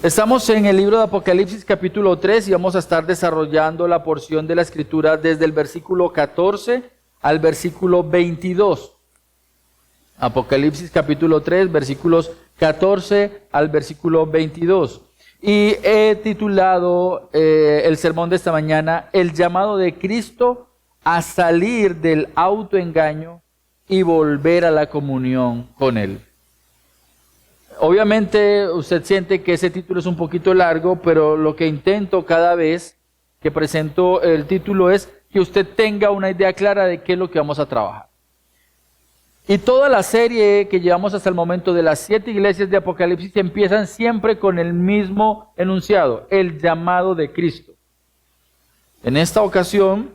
Estamos en el libro de Apocalipsis capítulo 3 y vamos a estar desarrollando la porción de la escritura desde el versículo 14 al versículo 22. Apocalipsis capítulo 3, versículos 14 al versículo 22. Y he titulado el sermón de esta mañana, El llamado de Cristo a salir del autoengaño y volver a la comunión con Él. Obviamente usted siente que ese título es un poquito largo, pero lo que intento cada vez que presento el título es que usted tenga una idea clara de qué es lo que vamos a trabajar. Y toda la serie que llevamos hasta el momento de las 7 iglesias de Apocalipsis empiezan siempre con el mismo enunciado, el llamado de Cristo. En esta ocasión,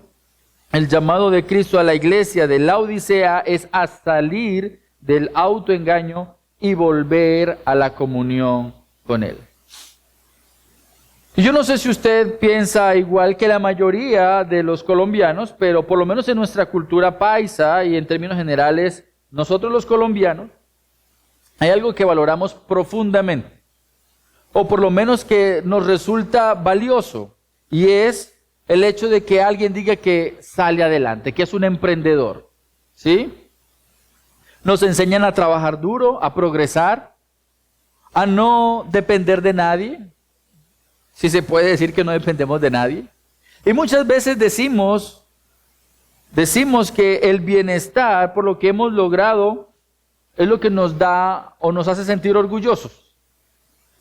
el llamado de Cristo a la iglesia de Laodicea es a salir del autoengaño y volver a la comunión con Él. Y yo no sé si usted piensa igual que la mayoría de los colombianos, pero por lo menos en nuestra cultura paisa y en términos generales, nosotros los colombianos, hay algo que valoramos profundamente, o por lo menos que nos resulta valioso, y es el hecho de que alguien diga que sale adelante, que es un emprendedor, ¿sí? Nos enseñan a trabajar duro, a progresar, a no depender de nadie, si se puede decir que no dependemos de nadie. Y muchas veces decimos que el bienestar por lo que hemos logrado es lo que nos da o nos hace sentir orgullosos.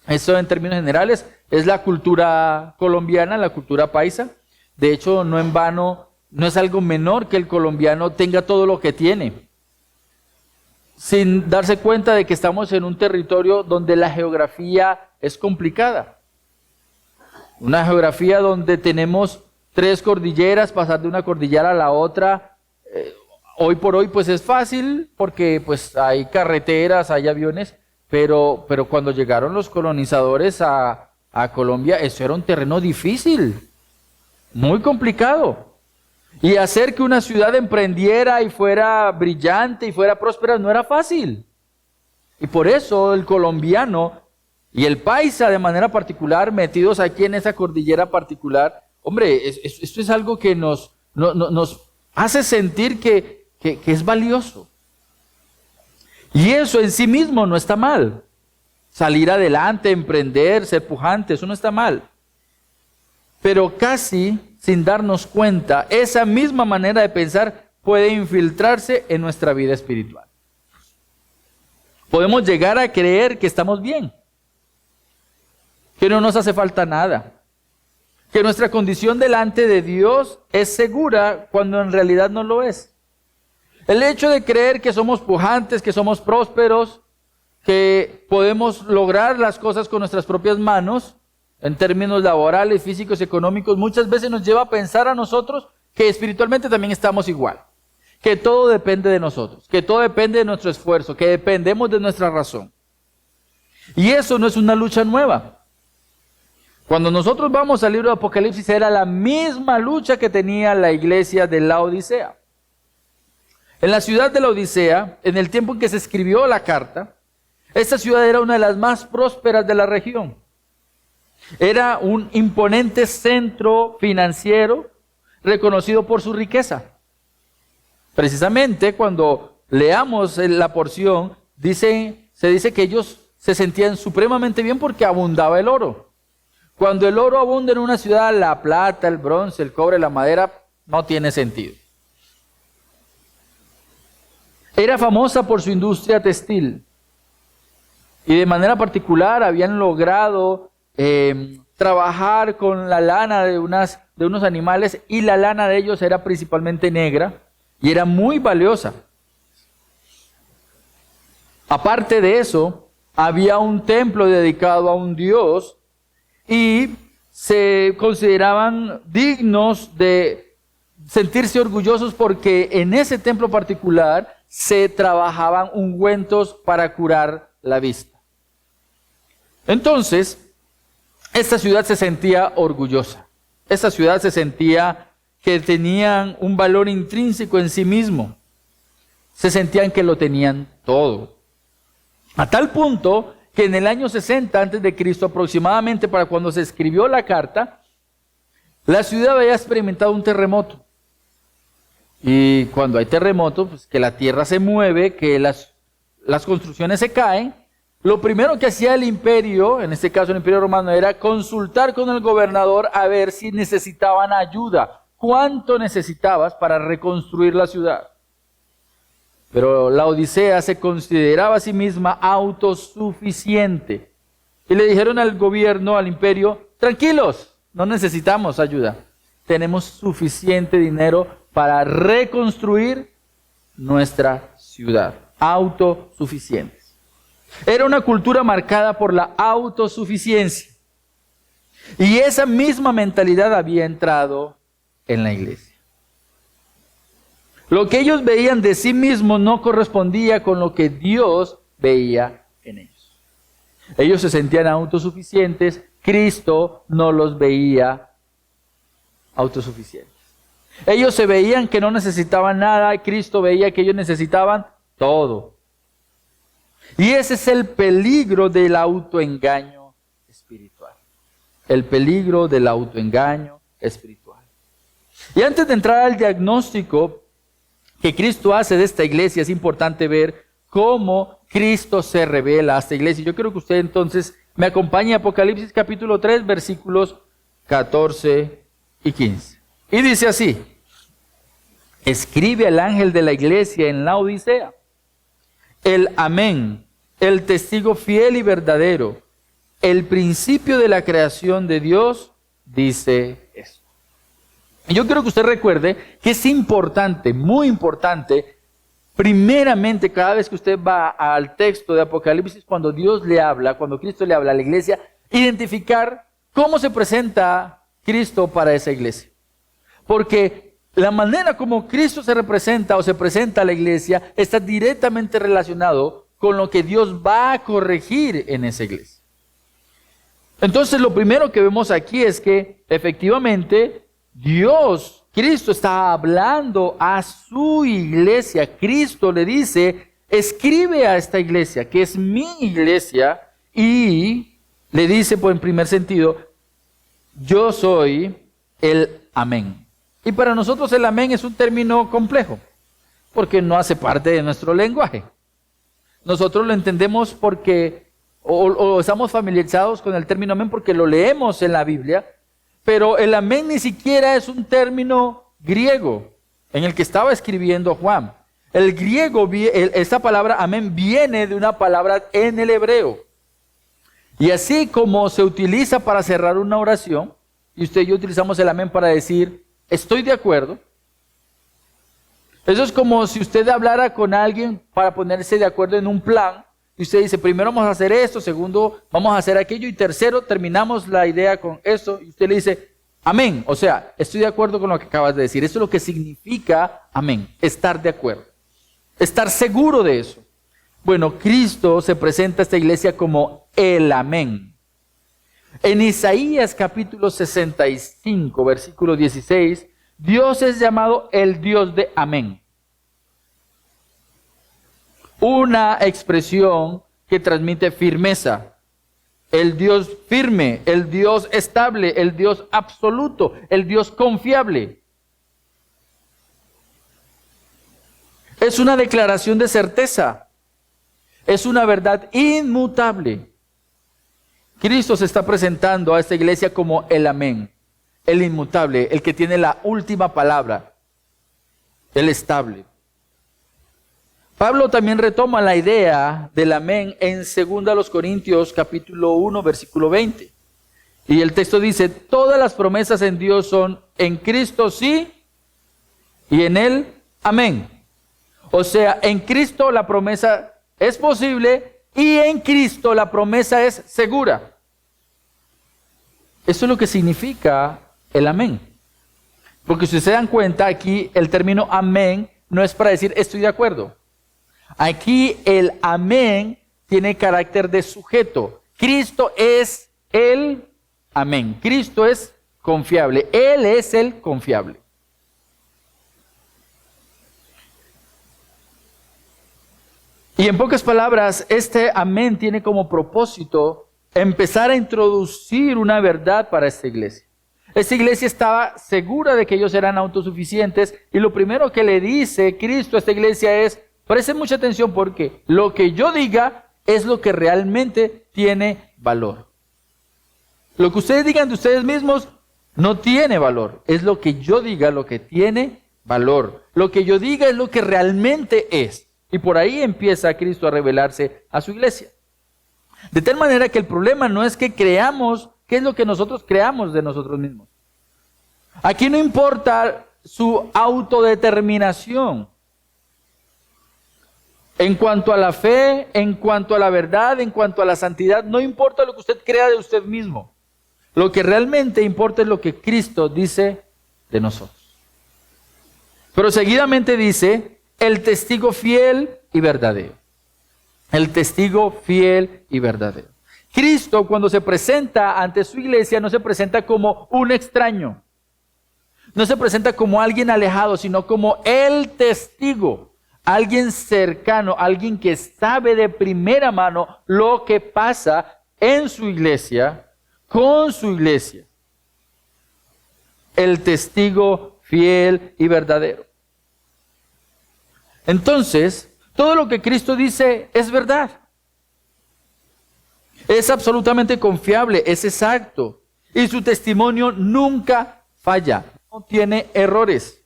Eso en términos generales es la cultura colombiana, la cultura paisa. De hecho, no en vano, no es algo menor que el colombiano tenga todo lo que tiene, sin darse cuenta de que estamos en un territorio donde la geografía es complicada. Una geografía donde tenemos 3 cordilleras, pasar de una cordillera a la otra. Hoy por hoy pues es fácil porque pues hay carreteras, hay aviones, pero cuando llegaron los colonizadores a Colombia, eso era un terreno difícil, muy complicado. Y hacer que una ciudad emprendiera y fuera brillante y fuera próspera no era fácil. Y por eso el colombiano y el paisa de manera particular, metidos aquí en esa cordillera particular, hombre, esto es algo que nos hace sentir que es valioso. Y eso en sí mismo no está mal. Salir adelante, emprender, ser pujante, eso no está mal. Pero casi sin darnos cuenta, esa misma manera de pensar puede infiltrarse en nuestra vida espiritual. Podemos llegar a creer que estamos bien, que no nos hace falta nada, que nuestra condición delante de Dios es segura cuando en realidad no lo es. El hecho de creer que somos pujantes, que somos prósperos, que podemos lograr las cosas con nuestras propias manos, en términos laborales, físicos, económicos, muchas veces nos lleva a pensar a nosotros que espiritualmente también estamos igual, que todo depende de nosotros, que todo depende de nuestro esfuerzo, que dependemos de nuestra razón. Y eso no es una lucha nueva. Cuando nosotros vamos al libro de Apocalipsis, era la misma lucha que tenía la iglesia de Laodicea. En la ciudad de Laodicea, en el tiempo en que se escribió la carta, esta ciudad era una de las más prósperas de la región. Era un imponente centro financiero reconocido por su riqueza. Precisamente cuando leamos la porción, se dice que ellos se sentían supremamente bien porque abundaba el oro. Cuando el oro abunda en una ciudad, la plata, el bronce, el cobre, la madera, no tiene sentido. Era famosa por su industria textil. Y de manera particular habían logrado trabajar con la lana de unos animales, y la lana de ellos era principalmente negra y era muy valiosa. Aparte de eso, había un templo dedicado a un dios y se consideraban dignos de sentirse orgullosos porque en ese templo particular se trabajaban ungüentos para curar la vista. Entonces, esta ciudad se sentía orgullosa. Esta ciudad se sentía que tenían un valor intrínseco en sí mismo. Se sentían que lo tenían todo. A tal punto que en el año 60 antes de Cristo, aproximadamente para cuando se escribió la carta, la ciudad había experimentado un terremoto. Y cuando hay terremotos, pues que la tierra se mueve, que las construcciones se caen, lo primero que hacía el imperio, en este caso el imperio romano, era consultar con el gobernador a ver si necesitaban ayuda. ¿Cuánto necesitabas para reconstruir la ciudad? Pero la Odisea se consideraba a sí misma autosuficiente. Y le dijeron al gobierno, al imperio, tranquilos, no necesitamos ayuda. Tenemos suficiente dinero para reconstruir nuestra ciudad. Autosuficientes. Era una cultura marcada por la autosuficiencia. Y esa misma mentalidad había entrado en la iglesia. Lo que ellos veían de sí mismos no correspondía con lo que Dios veía en ellos. Ellos se sentían autosuficientes, Cristo no los veía autosuficientes. Ellos se veían que no necesitaban nada, Cristo veía que ellos necesitaban todo. Y ese es el peligro del autoengaño espiritual. El peligro del autoengaño espiritual. Y antes de entrar al diagnóstico que Cristo hace de esta iglesia, es importante ver cómo Cristo se revela a esta iglesia. Yo quiero que usted entonces me acompañe a Apocalipsis capítulo 3, versículos 14 y 15. Y dice así: escribe al ángel de la iglesia en la Odisea, el Amén, el testigo fiel y verdadero, el principio de la creación de Dios, dice esto. Yo quiero que usted recuerde que es importante, muy importante, primeramente cada vez que usted va al texto de Apocalipsis, cuando Dios le habla, cuando Cristo le habla a la iglesia, identificar cómo se presenta Cristo para esa iglesia. Porque la manera como Cristo se representa o se presenta a la iglesia está directamente relacionado con lo que Dios va a corregir en esa iglesia. Entonces lo primero que vemos aquí es que efectivamente Dios, Cristo está hablando a su iglesia. Cristo le dice, escribe a esta iglesia, que es mi iglesia, y le dice, pues en primer sentido, yo soy el Amén. Y para nosotros el Amén es un término complejo, porque no hace parte de nuestro lenguaje. Nosotros lo entendemos porque, o estamos familiarizados con el término Amén porque lo leemos en la Biblia, pero el Amén ni siquiera es un término griego en el que estaba escribiendo Juan. El griego, esta palabra Amén viene de una palabra en el hebreo. Y así como se utiliza para cerrar una oración, y usted y yo utilizamos el Amén para decir, estoy de acuerdo. Eso es como si usted hablara con alguien para ponerse de acuerdo en un plan, y usted dice, primero vamos a hacer esto, segundo vamos a hacer aquello, y tercero terminamos la idea con esto, y usted le dice, amén. O sea, estoy de acuerdo con lo que acabas de decir. Eso es lo que significa amén, estar de acuerdo, estar seguro de eso. Bueno, Cristo se presenta a esta iglesia como el Amén. En Isaías capítulo 65, versículo 16, Dios es llamado el Dios de Amén. Una expresión que transmite firmeza. El Dios firme, el Dios estable, el Dios absoluto, el Dios confiable. Es una declaración de certeza. Es una verdad inmutable. Cristo se está presentando a esta iglesia como el Amén, el inmutable, el que tiene la última palabra, el estable. Pablo también retoma la idea del Amén en 2 Corintios capítulo 1, versículo 20. Y el texto dice, todas las promesas en Dios son en Cristo sí y en Él amén. O sea, en Cristo la promesa es posible y en Cristo la promesa es segura. Eso es lo que significa el amén. Porque si se dan cuenta, aquí el término amén no es para decir estoy de acuerdo. Aquí el amén tiene carácter de sujeto. Cristo es el amén. Cristo es confiable. Él es el confiable. Y en pocas palabras, este amén tiene como propósito empezar a introducir una verdad para esta iglesia. Esta iglesia estaba segura de que ellos eran autosuficientes y lo primero que le dice Cristo a esta iglesia es, presten mucha atención porque lo que yo diga es lo que realmente tiene valor. Lo que ustedes digan de ustedes mismos no tiene valor. Es lo que yo diga lo que tiene valor. Lo que yo diga es lo que realmente es. Y por ahí empieza Cristo a revelarse a su iglesia. De tal manera que el problema no es que creamos qué es lo que nosotros creamos de nosotros mismos. Aquí no importa su autodeterminación. En cuanto a la fe, en cuanto a la verdad, en cuanto a la santidad, no importa lo que usted crea de usted mismo. Lo que realmente importa es lo que Cristo dice de nosotros. Pero seguidamente dice, el testigo fiel y verdadero. El testigo fiel y verdadero. Cristo, cuando se presenta ante su iglesia, no se presenta como un extraño. No se presenta como alguien alejado, sino como el testigo. Alguien cercano, alguien que sabe de primera mano lo que pasa en su iglesia, con su iglesia. El testigo fiel y verdadero. Entonces, todo lo que Cristo dice es verdad. Es absolutamente confiable, es exacto. Y su testimonio nunca falla, no tiene errores.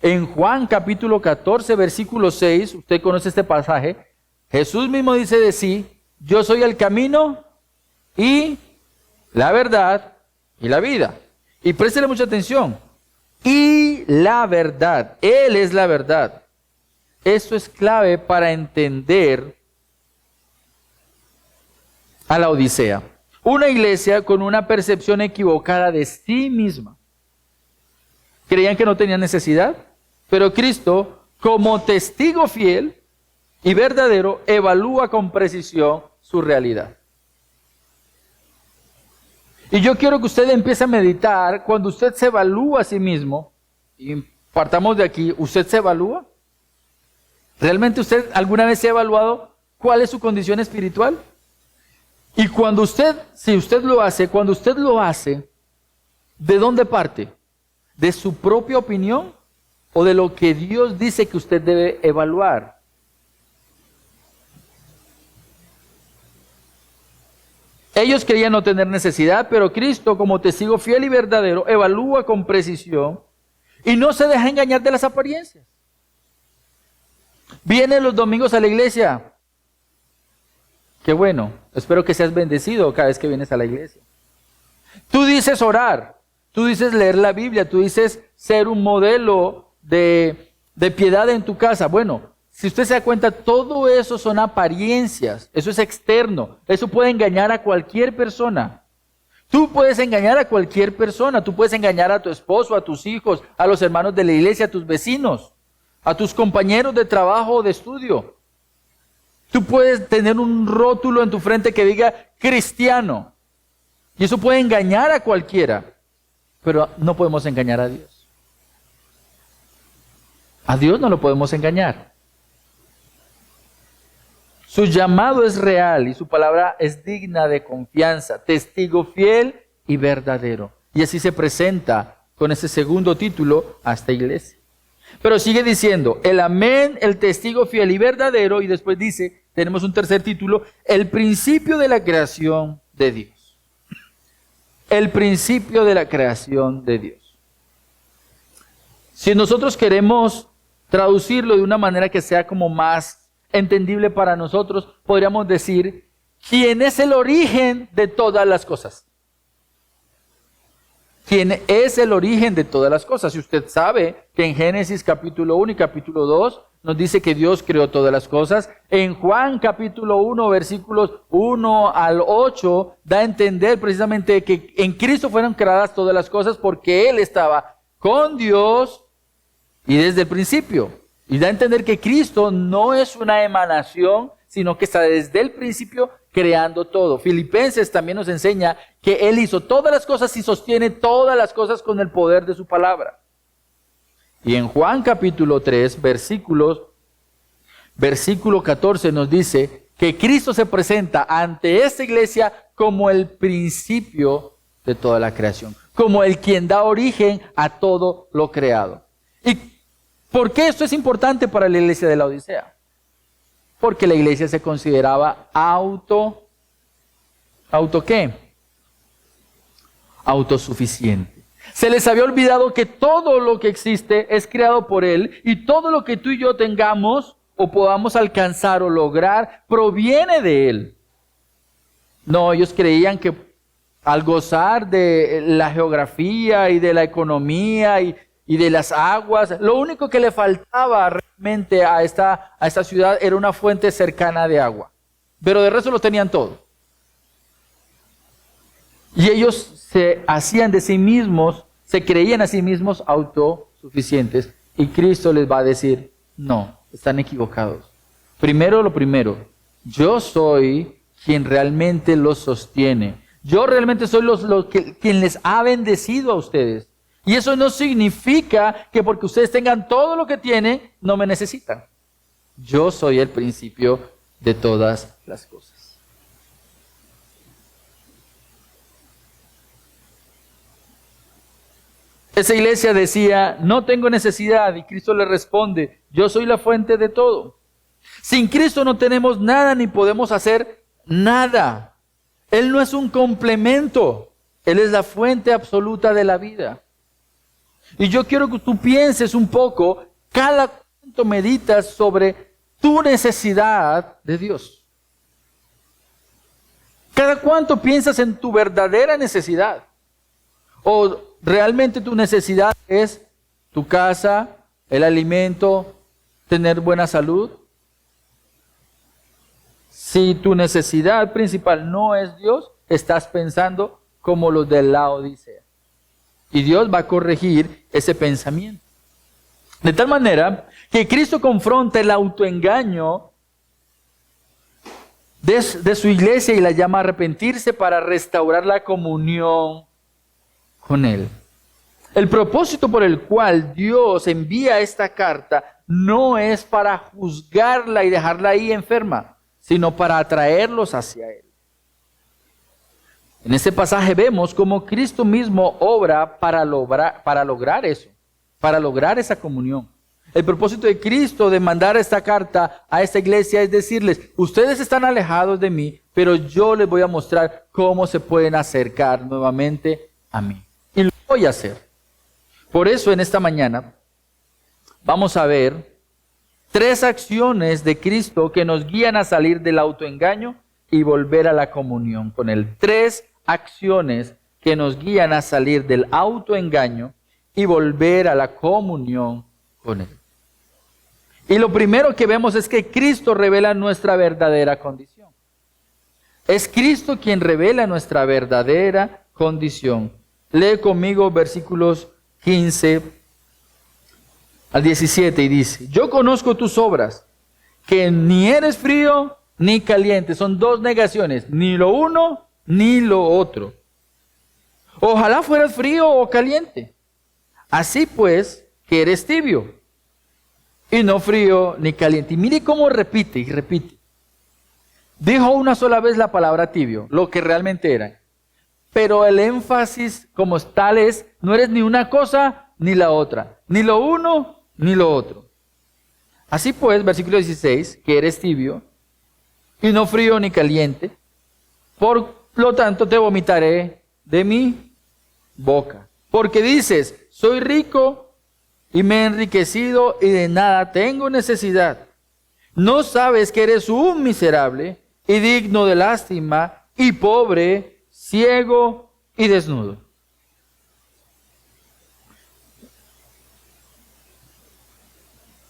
En Juan capítulo 14, versículo 6, usted conoce este pasaje, Jesús mismo dice de sí, yo soy el camino y la verdad y la vida. Y préstele mucha atención. Y la verdad, Él es la verdad. Esto es clave para entender a la Odisea. Una iglesia con una percepción equivocada de sí misma. Creían que no tenían necesidad, pero Cristo, como testigo fiel y verdadero, evalúa con precisión su realidad. Y yo quiero que usted empiece a meditar, cuando usted se evalúa a sí mismo, y partamos de aquí, ¿usted se evalúa? ¿Realmente usted alguna vez se ha evaluado cuál es su condición espiritual? Y cuando usted, si usted lo hace, cuando usted lo hace, ¿de dónde parte? ¿De su propia opinión o de lo que Dios dice que usted debe evaluar? Ellos creían no tener necesidad, pero Cristo, como testigo fiel y verdadero, evalúa con precisión y no se deja engañar de las apariencias. Viene los domingos a la iglesia. Qué bueno, espero que seas bendecido cada vez que vienes a la iglesia. Tú dices orar, tú dices leer la Biblia, tú dices ser un modelo de piedad en tu casa. Bueno, si usted se da cuenta, todo eso son apariencias, eso es externo, eso puede engañar a cualquier persona. Tú puedes engañar a cualquier persona, tú puedes engañar a tu esposo, a tus hijos, a los hermanos de la iglesia, a tus vecinos, a tus compañeros de trabajo o de estudio. Tú puedes tener un rótulo en tu frente que diga cristiano. Y eso puede engañar a cualquiera. Pero no podemos engañar a Dios. A Dios no lo podemos engañar. Su llamado es real y su palabra es digna de confianza. Testigo fiel y verdadero. Y así se presenta con ese segundo título a esta iglesia. Pero sigue diciendo, el amén, el testigo fiel y verdadero, y después dice, tenemos un tercer título, el principio de la creación de Dios. El principio de la creación de Dios. Si nosotros queremos traducirlo de una manera que sea como más entendible para nosotros, podríamos decir, ¿quién es el origen de todas las cosas? ¿Quién es el origen de todas las cosas? Si usted sabe que en Génesis capítulo 1 y capítulo 2 nos dice que Dios creó todas las cosas. En Juan capítulo 1 versículos 1 al 8 da a entender precisamente que en Cristo fueron creadas todas las cosas porque Él estaba con Dios y desde el principio. Y da a entender que Cristo no es una emanación, sino que está desde el principio creando todo. Filipenses también nos enseña que Él hizo todas las cosas y sostiene todas las cosas con el poder de su palabra. Y en Juan capítulo 3, versículos versículo 14 nos dice que Cristo se presenta ante esta iglesia como el principio de toda la creación, como el quien da origen a todo lo creado. ¿Y por qué esto es importante para la iglesia de la Odisea? Porque la iglesia se consideraba ¿auto qué? Autosuficiente. Se les había olvidado que todo lo que existe es creado por Él y todo lo que tú y yo tengamos o podamos alcanzar o lograr proviene de Él. No, ellos creían que al gozar de la geografía y de la economía y de las aguas, lo único que le faltaba realmente a esta ciudad era una fuente cercana de agua. Pero de resto lo tenían todo. Y ellos se hacían de sí mismos, se creían a sí mismos autosuficientes. Y Cristo les va a decir, no, están equivocados. Primero lo primero, yo soy quien realmente los sostiene. Yo realmente soy quien les ha bendecido a ustedes. Y eso no significa que porque ustedes tengan todo lo que tienen, no me necesitan. Yo soy el principio de todas las cosas. Esa iglesia decía, no tengo necesidad, y Cristo le responde, yo soy la fuente de todo. Sin Cristo no tenemos nada ni podemos hacer nada. Él no es un complemento, Él es la fuente absoluta de la vida. Y yo quiero que tú pienses un poco, cada cuánto meditas sobre tu necesidad de Dios. Cada cuánto piensas en tu verdadera necesidad. O realmente tu necesidad es tu casa, el alimento, tener buena salud. Si tu necesidad principal no es Dios, estás pensando como los de la Odisea. Y Dios va a corregir ese pensamiento. De tal manera que Cristo confronta el autoengaño de su iglesia y la llama a arrepentirse para restaurar la comunión con Él. El propósito por el cual Dios envía esta carta no es para juzgarla y dejarla ahí enferma, sino para atraerlos hacia Él. En este pasaje vemos cómo Cristo mismo obra para lograr eso, para lograr esa comunión. El propósito de Cristo de mandar esta carta a esta iglesia es decirles, ustedes están alejados de mí, pero yo les voy a mostrar cómo se pueden acercar nuevamente a mí. Y lo voy a hacer. Por eso en esta mañana vamos a ver 3 acciones de Cristo que nos guían a salir del autoengaño y volver a la comunión con Él. 3 acciones que nos guían a salir del autoengaño y volver a la comunión con Él. Y lo primero que vemos es que Cristo revela nuestra verdadera condición. Es Cristo quien revela nuestra verdadera condición. Lee conmigo versículos 15 al 17 y dice, yo conozco tus obras, que ni eres frío ni caliente. Son 2 negaciones, ni lo uno ni lo otro. Ojalá fueras frío o caliente. Así pues, que eres tibio, y no frío ni caliente. Y mire cómo repite y repite. Dijo una sola vez la palabra tibio, lo que realmente era. Pero el énfasis como tal es, no eres ni una cosa ni la otra, ni lo uno ni lo otro. Así pues, versículo 16, que eres tibio, y no frío ni caliente, por lo tanto te vomitaré de mi boca. Porque dices, soy rico y me he enriquecido y de nada tengo necesidad. No sabes que eres un miserable y digno de lástima y pobre, ciego y desnudo.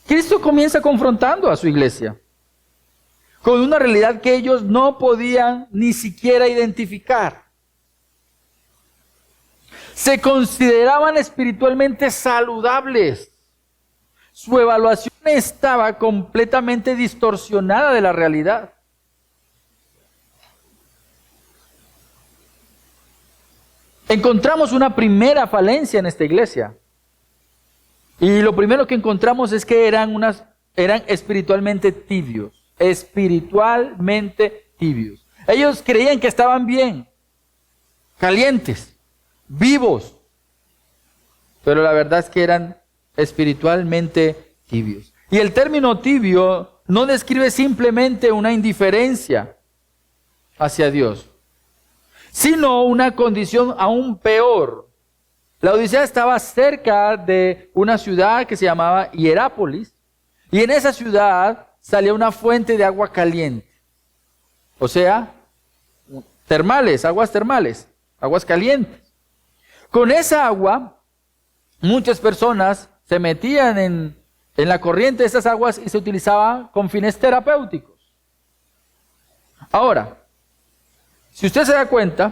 Cristo comienza confrontando a su iglesia con una realidad que ellos no podían ni siquiera identificar. Se consideraban espiritualmente saludables. Su evaluación estaba completamente distorsionada de la realidad. Encontramos una primera falencia en esta iglesia. Y lo primero que encontramos es que eran unas eran espiritualmente tibios, espiritualmente tibios. Ellos creían que estaban bien, calientes, vivos, pero la verdad es que eran espiritualmente tibios. Y el término tibio no describe simplemente una indiferencia hacia Dios, sino una condición aún peor. La Odisea estaba cerca de una ciudad que se llamaba Hierápolis, y en esa ciudad salía una fuente de agua caliente. O sea, termales, aguas calientes. Con esa agua, muchas personas se metían en la corriente de esas aguas y se utilizaba con fines terapéuticos. Ahora, si usted se da cuenta,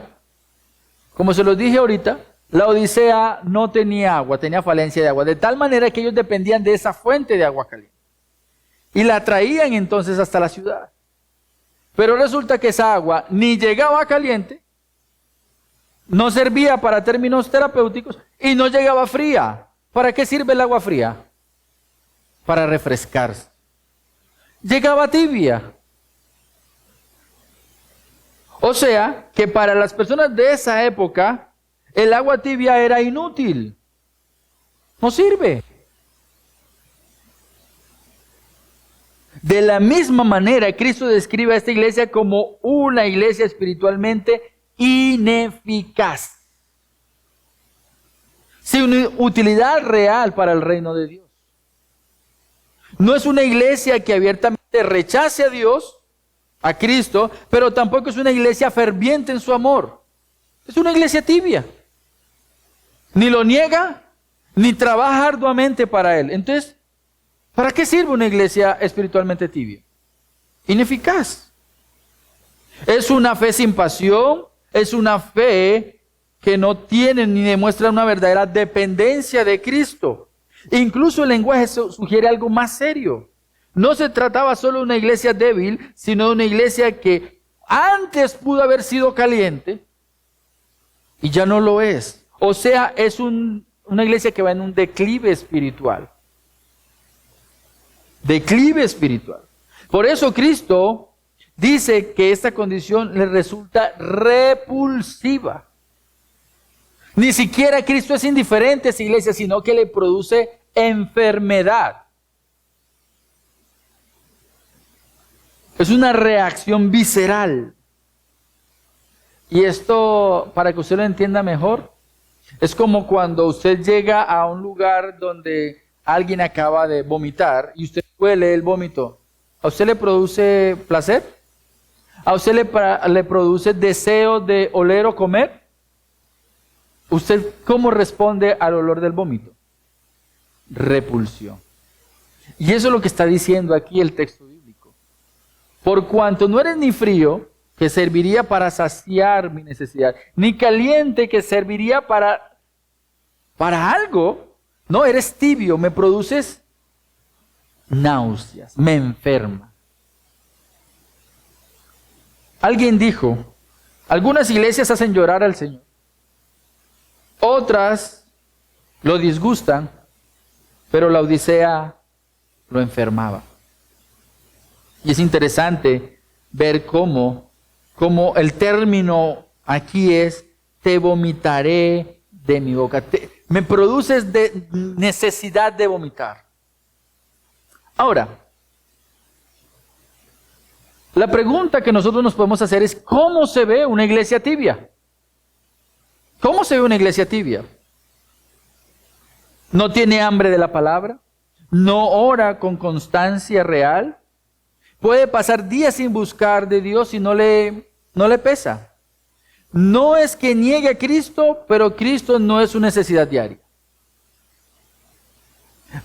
como se los dije ahorita, la Odisea no tenía agua, tenía falencia de agua, de tal manera que ellos dependían de esa fuente de agua caliente. Y la traían entonces hasta la ciudad. Pero resulta que esa agua ni llegaba caliente, no servía para términos terapéuticos y no llegaba fría. ¿Para qué sirve el agua fría? Para refrescarse. Llegaba tibia. O sea, que para las personas de esa época, el agua tibia era inútil. No sirve. De la misma manera, Cristo describe a esta iglesia como una iglesia espiritualmente ineficaz, sin utilidad real para el reino de Dios. No es una iglesia que abiertamente rechace a Dios, a Cristo, pero tampoco es una iglesia ferviente en su amor. Es una iglesia tibia. Ni lo niega, ni trabaja arduamente para Él. Entonces, ¿para qué sirve una iglesia espiritualmente tibia? Ineficaz. Es una fe sin pasión, es una fe que no tiene ni demuestra una verdadera dependencia de Cristo. Incluso el lenguaje sugiere algo más serio. No se trataba solo de una iglesia débil, sino de una iglesia que antes pudo haber sido caliente y ya no lo es. O sea, es una iglesia que va en un declive espiritual. Declive espiritual. Por eso Cristo dice que esta condición le resulta repulsiva. Ni siquiera Cristo es indiferente a esa iglesia, sino que le produce enfermedad. Es una reacción visceral. Y esto, para que usted lo entienda mejor, es como cuando usted llega a un lugar donde alguien acaba de vomitar y usted huele el vómito. ¿A usted le produce placer? ¿A usted le produce deseo de oler o comer? ¿Usted cómo responde al olor del vómito? Repulsión. Y eso es lo que está diciendo aquí el texto bíblico. Por cuanto no eres ni frío, que serviría para saciar mi necesidad, ni caliente, que serviría para algo, no, eres tibio, me produces náuseas, me enferma. Alguien dijo, algunas iglesias hacen llorar al Señor, otras lo disgustan, pero la Odisea lo enfermaba. Y es interesante ver cómo el término aquí es, te vomitaré de mi boca. Me produces de necesidad de vomitar. Ahora, la pregunta que nosotros nos podemos hacer es, ¿cómo se ve una iglesia tibia? ¿Cómo se ve una iglesia tibia? ¿No tiene hambre de la palabra? ¿No ora con constancia real? ¿Puede pasar días sin buscar de Dios y no le pesa? No es que niegue a Cristo, pero Cristo no es su necesidad diaria.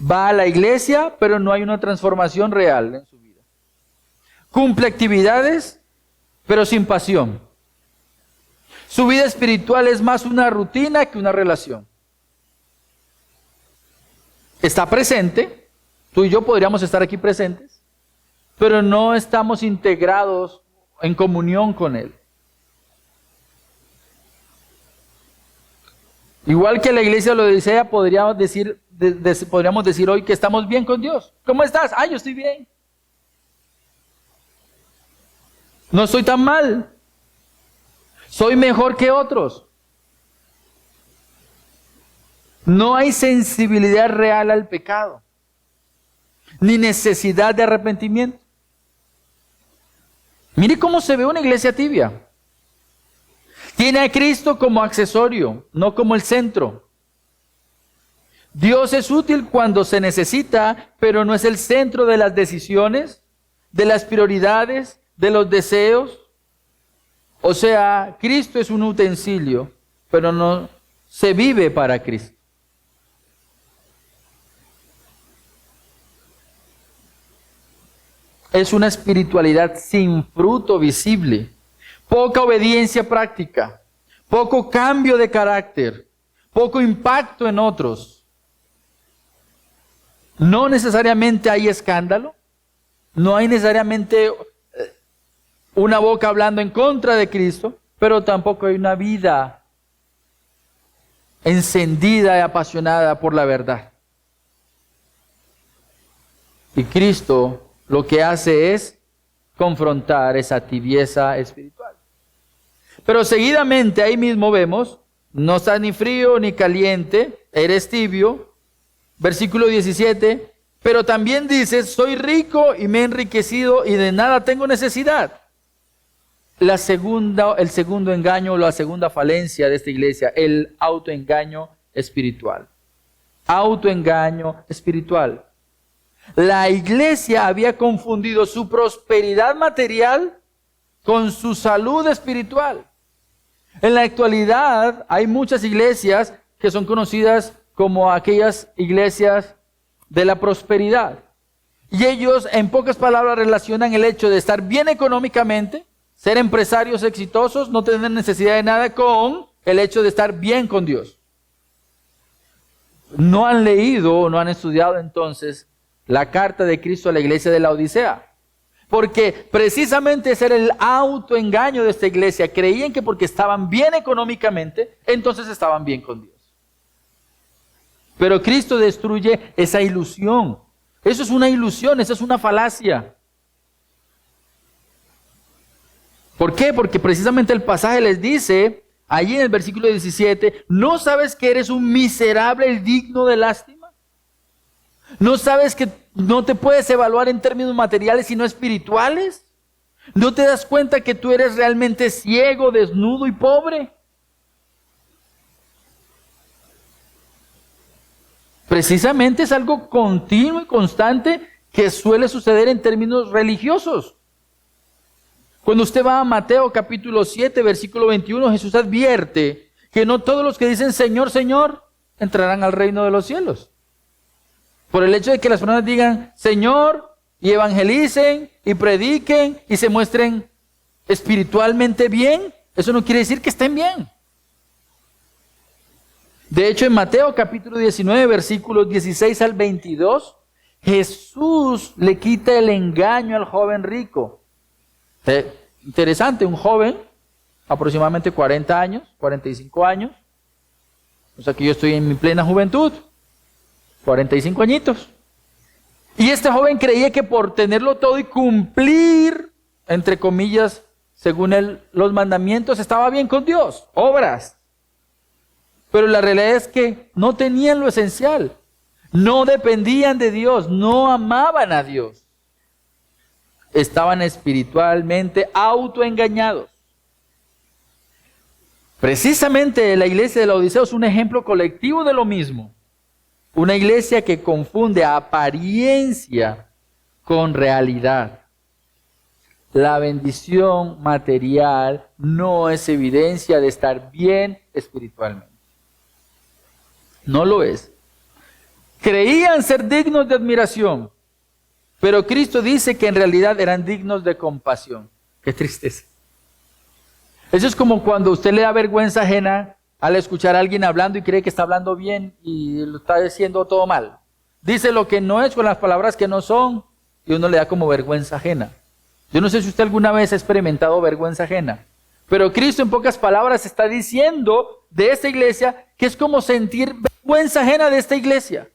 Va a la iglesia, pero no hay una transformación real en su vida. Cumple actividades, pero sin pasión. Su vida espiritual es más una rutina que una relación. Está presente, tú y yo podríamos estar aquí presentes, pero no estamos integrados en comunión con Él. Igual que la iglesia de la Odisea, podríamos decir podríamos decir hoy que estamos bien con Dios. ¿Cómo estás? Yo estoy bien. No estoy tan mal. Soy mejor que otros. No hay sensibilidad real al pecado, ni necesidad de arrepentimiento. Mire cómo se ve una iglesia tibia. Tiene a Cristo como accesorio, no como el centro. Dios es útil cuando se necesita, pero no es el centro de las decisiones, de las prioridades, de los deseos. O sea, Cristo es un utensilio, pero no se vive para Cristo. Es una espiritualidad sin fruto visible, poca obediencia práctica, poco cambio de carácter, poco impacto en otros. No necesariamente hay escándalo, no hay necesariamente una boca hablando en contra de Cristo, pero tampoco hay una vida encendida y apasionada por la verdad. Y Cristo lo que hace es confrontar esa tibieza espiritual. Pero seguidamente ahí mismo vemos, no estás ni frío ni caliente, eres tibio. Versículo 17, pero también dices, soy rico y me he enriquecido y de nada tengo necesidad. El segundo engaño, la segunda falencia de esta iglesia, el autoengaño espiritual. Autoengaño espiritual. La iglesia había confundido su prosperidad material con su salud espiritual. En la actualidad hay muchas iglesias que son conocidas como aquellas iglesias de la prosperidad. Y ellos, en pocas palabras, relacionan el hecho de estar bien económicamente, ser empresarios exitosos, no tener necesidad de nada, con el hecho de estar bien con Dios. No han leído, no han estudiado entonces la carta de Cristo a la iglesia de la Odisea. Porque precisamente ese era el autoengaño de esta iglesia. Creían que porque estaban bien económicamente, entonces estaban bien con Dios. Pero Cristo destruye esa ilusión. Eso es una ilusión, eso es una falacia. ¿Por qué? Porque precisamente el pasaje les dice, allí en el versículo 17, ¿no sabes que eres un miserable y digno de lástima? ¿No sabes que no te puedes evaluar en términos materiales sino espirituales? ¿No te das cuenta que tú eres realmente ciego, desnudo y pobre? Precisamente es algo continuo y constante que suele suceder en términos religiosos. Cuando usted va a Mateo capítulo 7, versículo 21, Jesús advierte que no todos los que dicen Señor, Señor, entrarán al reino de los cielos. Por el hecho de que las personas digan Señor y evangelicen y prediquen y se muestren espiritualmente bien, eso no quiere decir que estén bien. De hecho, en Mateo capítulo 19, versículos 16 al 22, Jesús le quita el engaño al joven rico. Interesante, un joven, aproximadamente 40 años, 45 años, o sea que yo estoy en mi plena juventud, 45 añitos. Y este joven creía que por tenerlo todo y cumplir, entre comillas, según él, los mandamientos, estaba bien con Dios, obras. Pero la realidad es que no tenían lo esencial, no dependían de Dios, no amaban a Dios. Estaban espiritualmente autoengañados. Precisamente la iglesia de la Odisea es un ejemplo colectivo de lo mismo. Una iglesia que confunde apariencia con realidad. La bendición material no es evidencia de estar bien espiritualmente. No lo es. Creían ser dignos de admiración, pero Cristo dice que en realidad eran dignos de compasión. Qué tristeza. Eso es como cuando usted le da vergüenza ajena al escuchar a alguien hablando y cree que está hablando bien y lo está diciendo todo mal. Dice lo que no es con las palabras que no son y uno le da como vergüenza ajena. Yo no sé si usted alguna vez ha experimentado vergüenza ajena, pero Cristo en pocas palabras está diciendo de esta iglesia que es como sentir vergüenza ajena de esta iglesia.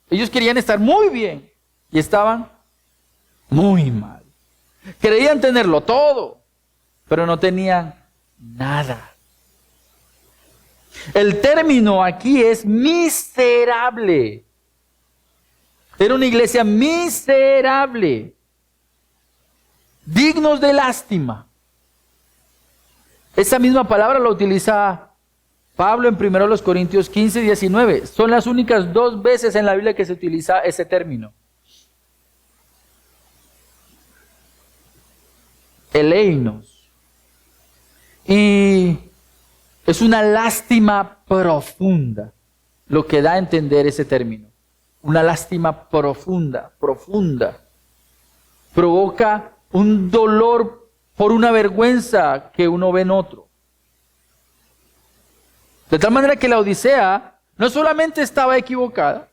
Ellos querían estar muy bien y estaban muy mal. Creían tenerlo todo, pero no tenían nada. El término aquí es miserable. Era una iglesia miserable, dignos de lástima. Esa misma palabra la utiliza Pablo en 1 Corintios 15 y 19. Son las únicas 2 veces en la Biblia que se utiliza ese término. Eleinos. Y es una lástima profunda lo que da a entender ese término. Una lástima profunda, profunda. Provoca un dolor por una vergüenza que uno ve en otro. De tal manera que la Odisea no solamente estaba equivocada,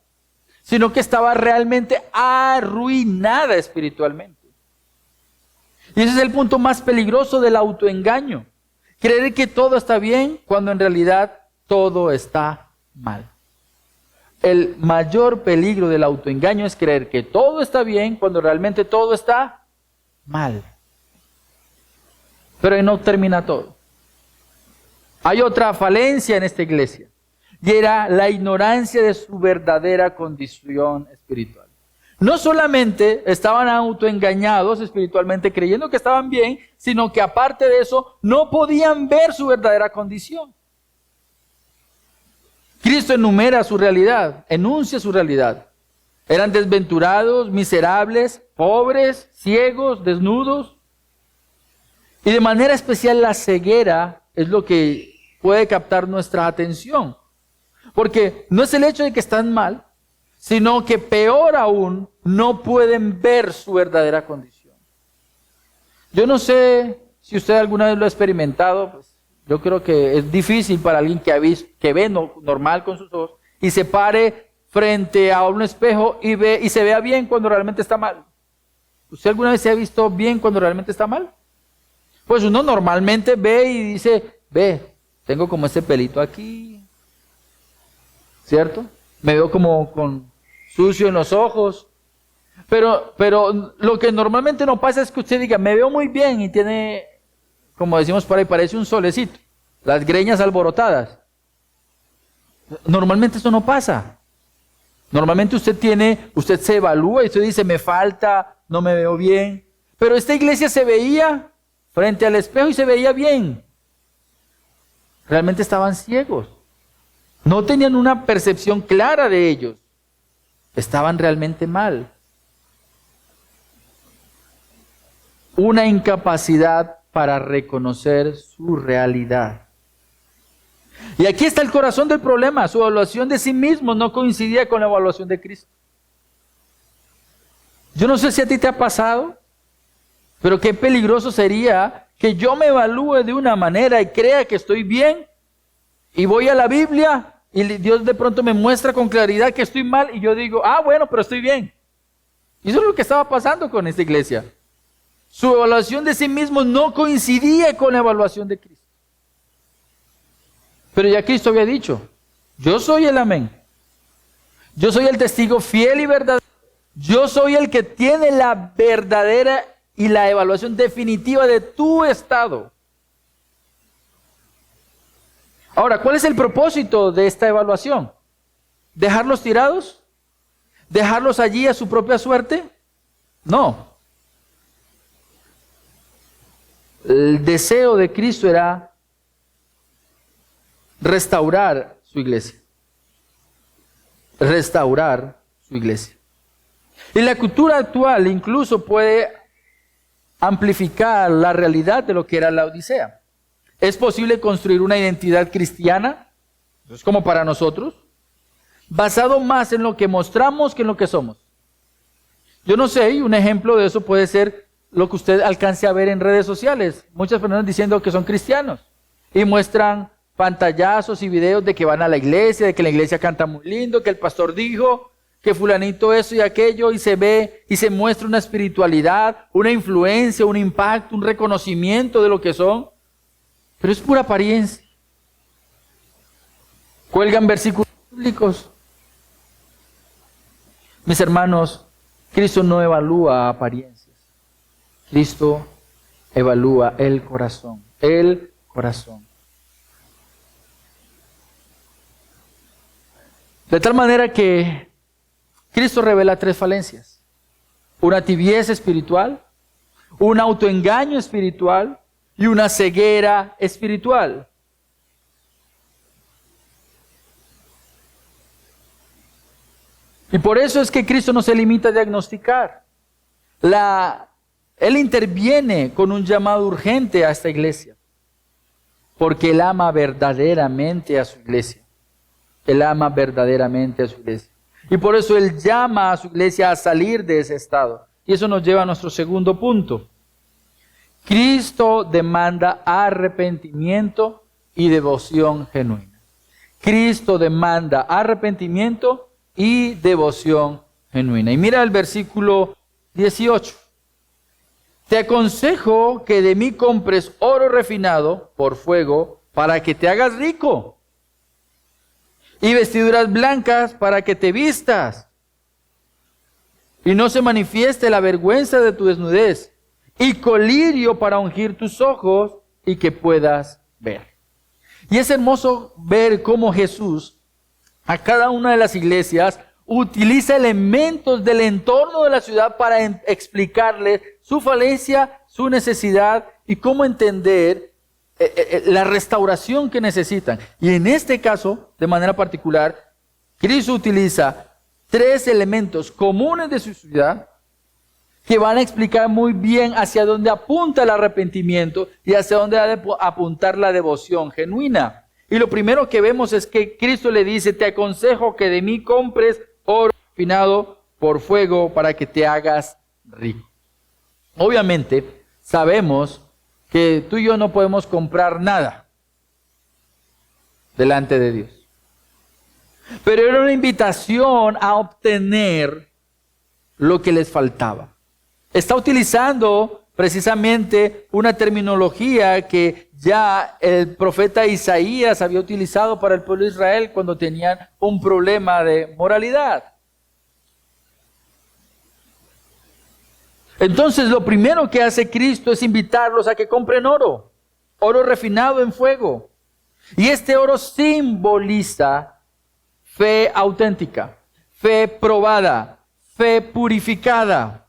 sino que estaba realmente arruinada espiritualmente. Y ese es el punto más peligroso del autoengaño. Creer que todo está bien cuando en realidad todo está mal. El mayor peligro del autoengaño es creer que todo está bien cuando realmente todo está mal. Pero ahí no termina todo. Hay otra falencia en esta iglesia, y era la ignorancia de su verdadera condición espiritual. No solamente estaban autoengañados espiritualmente creyendo que estaban bien, sino que aparte de eso no podían ver su verdadera condición. Cristo enumera su realidad, enuncia su realidad. Eran desventurados, miserables, pobres, ciegos, desnudos. Y de manera especial la ceguera es lo que puede captar nuestra atención. Porque no es el hecho de que están mal, sino que peor aún, no pueden ver su verdadera condición. Yo no sé si usted alguna vez lo ha experimentado, pues yo creo que es difícil para alguien que ve normal con sus ojos y se pare frente a un espejo y se vea bien cuando realmente está mal. ¿Usted alguna vez se ha visto bien cuando realmente está mal? Pues uno normalmente ve y dice, tengo como este pelito aquí, ¿cierto? Me veo como con sucio en los ojos. Pero lo que normalmente no pasa es que usted diga, me veo muy bien y tiene, como decimos por ahí, parece un solecito, las greñas alborotadas. Normalmente eso no pasa. Normalmente usted se evalúa y usted dice, me falta, no me veo bien. Pero esta iglesia se veía frente al espejo y se veía bien. Realmente estaban ciegos. No tenían una percepción clara de ellos. Estaban realmente mal. Una incapacidad para reconocer su realidad. Y aquí está el corazón del problema. Su evaluación de sí mismo no coincidía con la evaluación de Cristo. Yo no sé si a ti te ha pasado, pero qué peligroso sería que yo me evalúe de una manera y crea que estoy bien, y voy a la Biblia y Dios de pronto me muestra con claridad que estoy mal y yo digo, bueno, pero estoy bien. Y eso es lo que estaba pasando con esta iglesia. Su evaluación de sí mismo no coincidía con la evaluación de Cristo. Pero ya Cristo había dicho, yo soy el amén. Yo soy el testigo fiel y verdadero. Yo soy el que tiene la verdadera y la evaluación definitiva de tu estado. Ahora, ¿cuál es el propósito de esta evaluación? ¿Dejarlos tirados? ¿Dejarlos allí a su propia suerte? No. El deseo de Cristo era restaurar su iglesia. Restaurar su iglesia. Y la cultura actual incluso puede amplificar la realidad de lo que era la Odisea. ¿Es posible construir una identidad cristiana? Es como para nosotros. Basado más en lo que mostramos que en lo que somos. Yo no sé, y un ejemplo de eso puede ser lo que usted alcance a ver en redes sociales. Muchas personas diciendo que son cristianos y muestran pantallazos y videos de que van a la iglesia, de que la iglesia canta muy lindo, que el pastor dijo, que fulanito eso y aquello, y se ve y se muestra una espiritualidad, una influencia, un impacto, un reconocimiento de lo que son. Pero es pura apariencia. Cuelgan versículos bíblicos. Mis hermanos, Cristo no evalúa apariencias. Cristo evalúa el corazón. El corazón. De tal manera que Cristo revela tres falencias. Una tibieza espiritual, un autoengaño espiritual y una ceguera espiritual. Y por eso es que Cristo no se limita a diagnosticar. Él interviene con un llamado urgente a esta iglesia, porque Él ama verdaderamente a su iglesia. Él ama verdaderamente a su iglesia. Y por eso Él llama a su iglesia a salir de ese estado. Y eso nos lleva a nuestro segundo punto. Cristo demanda arrepentimiento y devoción genuina. Cristo demanda arrepentimiento y devoción genuina. Y mira el versículo 18. Te aconsejo que de mí compres oro refinado por fuego para que te hagas rico, y vestiduras blancas para que te vistas, y no se manifieste la vergüenza de tu desnudez, y colirio para ungir tus ojos y que puedas ver. Y es hermoso ver cómo Jesús a cada una de las iglesias utiliza elementos del entorno de la ciudad para explicarles su falencia, su necesidad y cómo entender la restauración que necesitan. Y en este caso, de manera particular, Cristo utiliza tres elementos comunes de su ciudad que van a explicar muy bien hacia dónde apunta el arrepentimiento y hacia dónde ha de apuntar la devoción genuina. Y lo primero que vemos es que Cristo le dice: te aconsejo que de mí compres oro refinado por fuego para que te hagas rico. Obviamente, sabemos que tú y yo no podemos comprar nada delante de Dios. Pero era una invitación a obtener lo que les faltaba. Está utilizando precisamente una terminología que ya el profeta Isaías había utilizado para el pueblo de Israel cuando tenían un problema de moralidad. Entonces, lo primero que hace Cristo es invitarlos a que compren oro refinado en fuego. Y este oro simboliza fe auténtica, fe probada, fe purificada.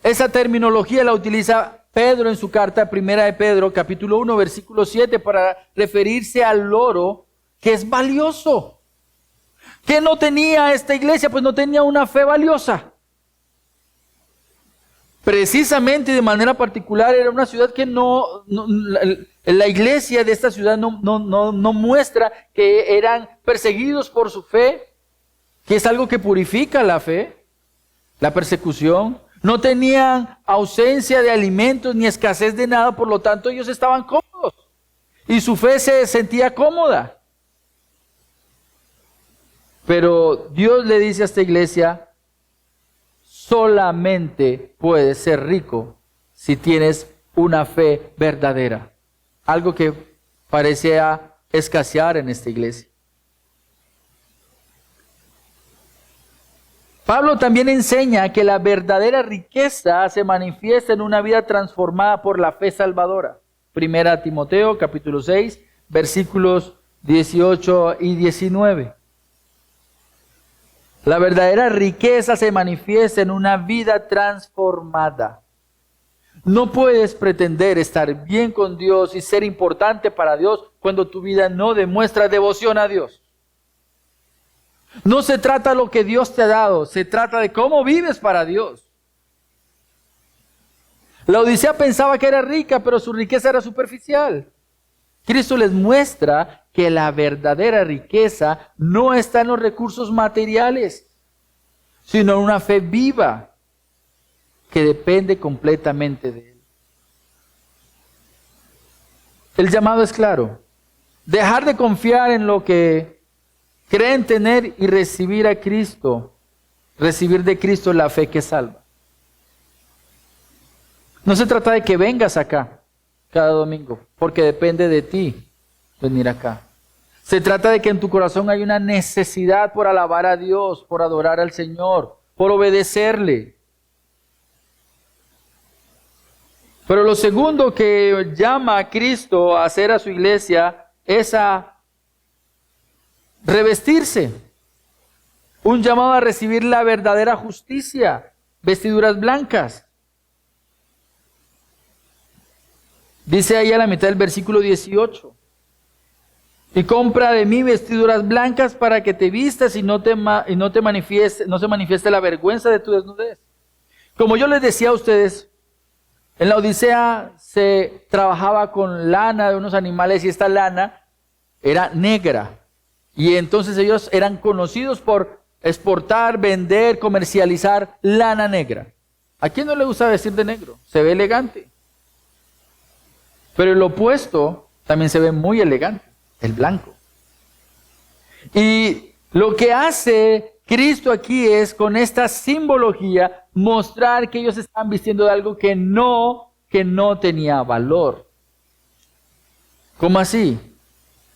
Esa terminología la utiliza Pedro en su carta primera de Pedro, capítulo 1, versículo 7, para referirse al oro que es valioso. ¿Qué no tenía esta iglesia? Pues no tenía una fe valiosa. Precisamente de manera particular era una ciudad que la iglesia de esta ciudad no muestra que eran perseguidos por su fe, que es algo que purifica la fe, la persecución. No tenían ausencia de alimentos ni escasez de nada, por lo tanto ellos estaban cómodos y su fe se sentía cómoda. Pero Dios le dice a esta iglesia: solamente puedes ser rico si tienes una fe verdadera. Algo que parecía escasear en esta iglesia. Pablo también enseña que la verdadera riqueza se manifiesta en una vida transformada por la fe salvadora. Primera Timoteo, capítulo 6, versículos 18 y 19. La verdadera riqueza se manifiesta en una vida transformada. No puedes pretender estar bien con Dios y ser importante para Dios cuando tu vida no demuestra devoción a Dios. No se trata de lo que Dios te ha dado, se trata de cómo vives para Dios. La Odisea pensaba que era rica, pero su riqueza era superficial. Cristo les muestra que la verdadera riqueza no está en los recursos materiales, sino en una fe viva que depende completamente de Él. El llamado es claro: dejar de confiar en lo que creen tener y recibir a Cristo, recibir de Cristo la fe que salva. No se trata de que vengas acá cada domingo, porque depende de ti venir acá. Se trata de que en tu corazón hay una necesidad por alabar a Dios, por adorar al Señor, por obedecerle. Pero lo segundo que llama a Cristo a hacer a su iglesia es a revestirse. Un llamado a recibir la verdadera justicia, vestiduras blancas. Dice ahí a la mitad del versículo 18. Y compra de mí vestiduras blancas para que te vistas y no se manifieste la vergüenza de tu desnudez. Como yo les decía a ustedes, en la Odisea se trabajaba con lana de unos animales y esta lana era negra. Y entonces ellos eran conocidos por exportar, vender, comercializar lana negra. ¿A quién no le gusta vestir de negro? Se ve elegante. Pero el opuesto también se ve muy elegante, el blanco. Y lo que hace Cristo aquí es, con esta simbología, mostrar que ellos están vistiendo de algo que no tenía valor. ¿Cómo así?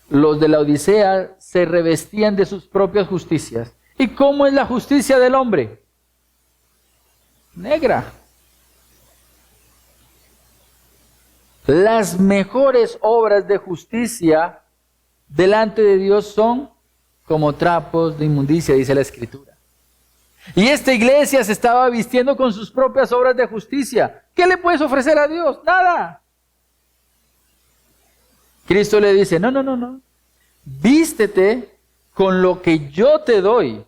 Los de la Odisea se revestían de sus propias justicias. ¿Y cómo es la justicia del hombre? Negra. Las mejores obras de justicia delante de Dios son como trapos de inmundicia, dice la Escritura. Y esta iglesia se estaba vistiendo con sus propias obras de justicia. ¿Qué le puedes ofrecer a Dios? Nada. Cristo le dice, no. Vístete con lo que yo te doy.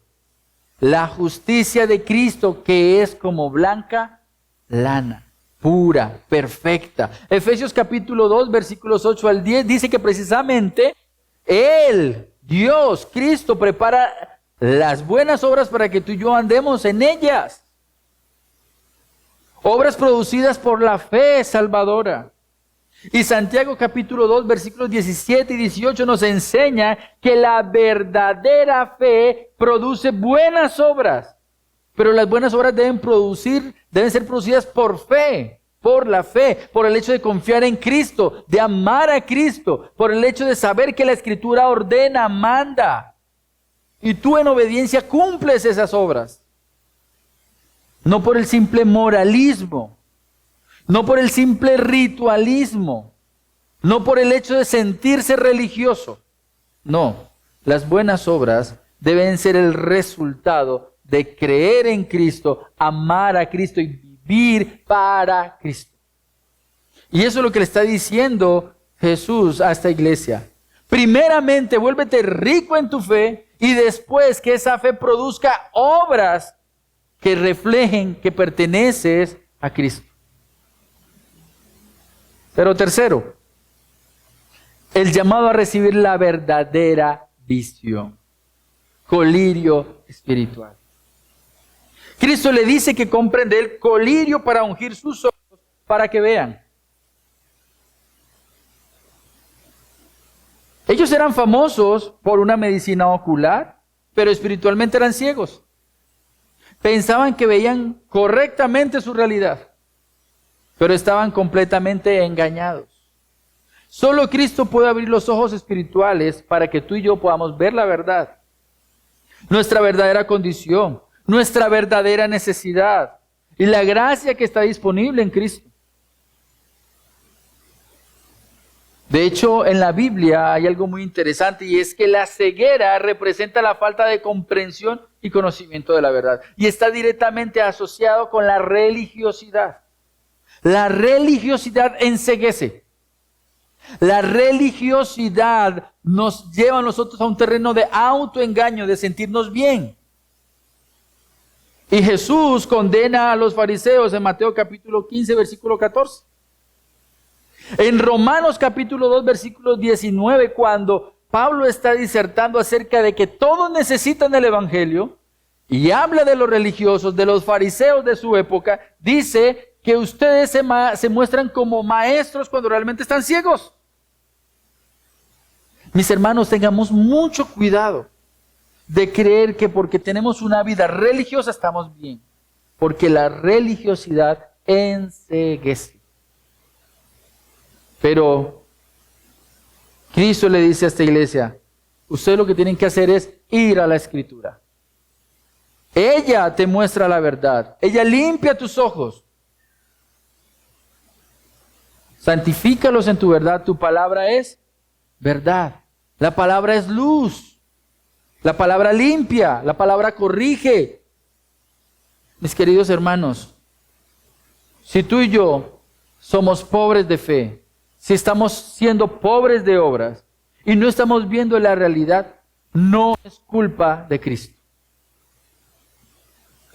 La justicia de Cristo, que es como blanca lana. Pura, perfecta. Efesios capítulo 2, versículos 8 al 10, dice que precisamente Él, Dios, Cristo, prepara las buenas obras para que tú y yo andemos en ellas. Obras producidas por la fe salvadora. Y Santiago capítulo 2, versículos 17 y 18 nos enseña que la verdadera fe produce buenas obras. Pero las buenas obras deben ser producidas por fe, por la fe, por el hecho de confiar en Cristo, de amar a Cristo, por el hecho de saber que la Escritura ordena, manda. Y tú en obediencia cumples esas obras. No por el simple moralismo, no por el simple ritualismo, no por el hecho de sentirse religioso. No, las buenas obras deben ser el resultado de creer en Cristo, amar a Cristo y vivir para Cristo. Y eso es lo que le está diciendo Jesús a esta iglesia. Primeramente, vuélvete rico en tu fe y después que esa fe produzca obras que reflejen que perteneces a Cristo. Pero tercero, el llamado a recibir la verdadera visión, colirio espiritual. Cristo le dice que compren de él colirio para ungir sus ojos para que vean. Ellos eran famosos por una medicina ocular, pero espiritualmente eran ciegos. Pensaban que veían correctamente su realidad, pero estaban completamente engañados. Solo Cristo puede abrir los ojos espirituales para que tú y yo podamos ver la verdad, nuestra verdadera condición, nuestra verdadera necesidad y la gracia que está disponible en Cristo. De hecho, en la Biblia hay algo muy interesante y es que la ceguera representa la falta de comprensión y conocimiento de la verdad y está directamente asociado con la religiosidad. La religiosidad enceguece. La religiosidad nos lleva a nosotros a un terreno de autoengaño, de sentirnos bien. Y Jesús condena a los fariseos en Mateo capítulo 15, versículo 14. En Romanos capítulo 2, versículo 19, cuando Pablo está disertando acerca de que todos necesitan el evangelio y habla de los religiosos, de los fariseos de su época, dice que ustedes se muestran como maestros cuando realmente están ciegos. Mis hermanos, tengamos mucho cuidado de creer que porque tenemos una vida religiosa estamos bien, porque la religiosidad enceguece. Pero Cristo le dice a esta iglesia, Ustedes lo que tienen que hacer es ir a la Escritura. Ella te muestra la verdad. Ella limpia tus ojos. Santifícalos en tu verdad. Tu palabra es verdad. La palabra es luz. La palabra limpia. La palabra corrige. Mis queridos hermanos, si tú y yo somos pobres de fe, si estamos siendo pobres de obras y no estamos viendo la realidad, no es culpa de Cristo.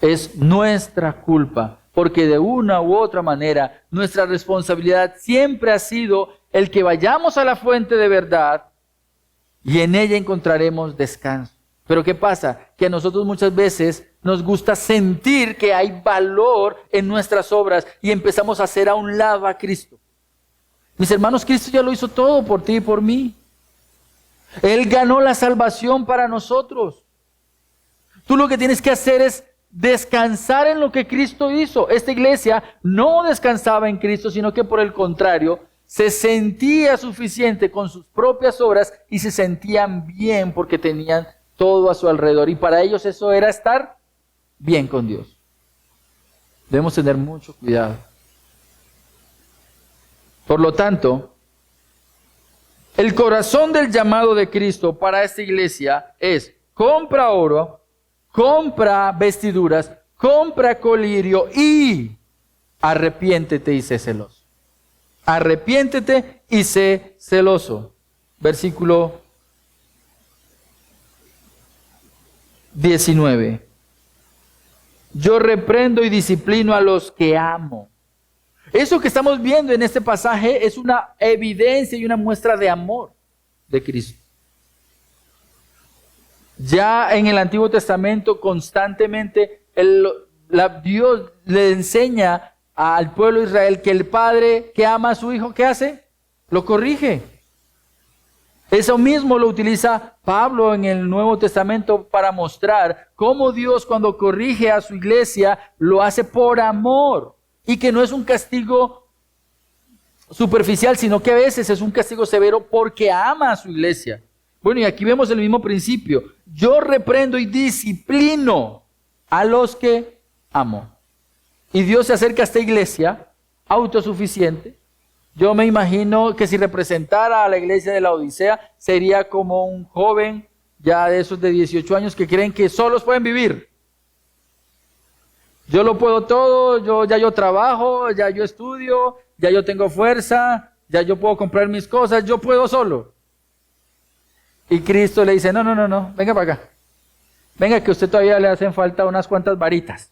Es nuestra culpa, porque de una u otra manera nuestra responsabilidad siempre ha sido el que vayamos a la fuente de verdad y en ella encontraremos descanso. Pero ¿qué pasa? Que a nosotros muchas veces nos gusta sentir que hay valor en nuestras obras y empezamos a hacer a un lado a Cristo. Mis hermanos, Cristo ya lo hizo todo por ti y por mí. Él ganó la salvación para nosotros. Tú lo que tienes que hacer es descansar en lo que Cristo hizo. Esta iglesia no descansaba en Cristo, sino que por el contrario, se sentía suficiente con sus propias obras y se sentían bien porque tenían todo a su alrededor. Y para ellos eso era estar bien con Dios. Debemos tener mucho cuidado. Por lo tanto, el corazón del llamado de Cristo para esta iglesia es: compra oro, compra vestiduras, compra colirio y arrepiéntete y sé celoso. Arrepiéntete y sé celoso. Versículo 19. Yo reprendo y disciplino a los que amo. Eso que estamos viendo en este pasaje es una evidencia y una muestra de amor de Cristo. Ya en el Antiguo Testamento constantemente Dios le enseña al pueblo de Israel que el padre que ama a su hijo, ¿qué hace? Lo corrige. Eso mismo lo utiliza Pablo en el Nuevo Testamento para mostrar cómo Dios, cuando corrige a su iglesia, lo hace por amor y que no es un castigo superficial, sino que a veces es un castigo severo porque ama a su iglesia. Bueno, y aquí vemos el mismo principio. Yo reprendo y disciplino a los que amo. Y Dios se acerca a esta iglesia autosuficiente. Yo me imagino que si representara a la iglesia de la Odisea, sería como un joven ya de esos de 18 años que creen que solos pueden vivir. Yo lo puedo todo, yo trabajo, ya yo estudio, ya yo tengo fuerza, ya yo puedo comprar mis cosas, yo puedo solo. Y Cristo le dice, no, venga para acá. Venga que a usted todavía le hacen falta unas cuantas varitas.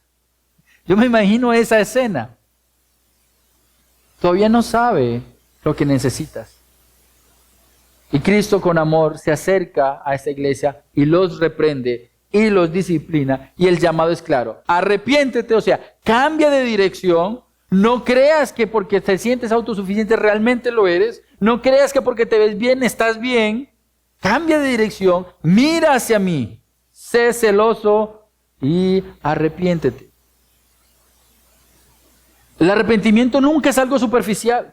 Yo me imagino esa escena. Todavía no sabe lo que necesitas. Y Cristo con amor se acerca a esta iglesia y los reprende y los disciplina. Y el llamado es claro. Arrepiéntete, o sea, cambia de dirección. No creas que porque te sientes autosuficiente realmente lo eres. No creas que porque te ves bien estás bien. Cambia de dirección, mira hacia mí. Sé celoso y arrepiéntete. El arrepentimiento nunca es algo superficial.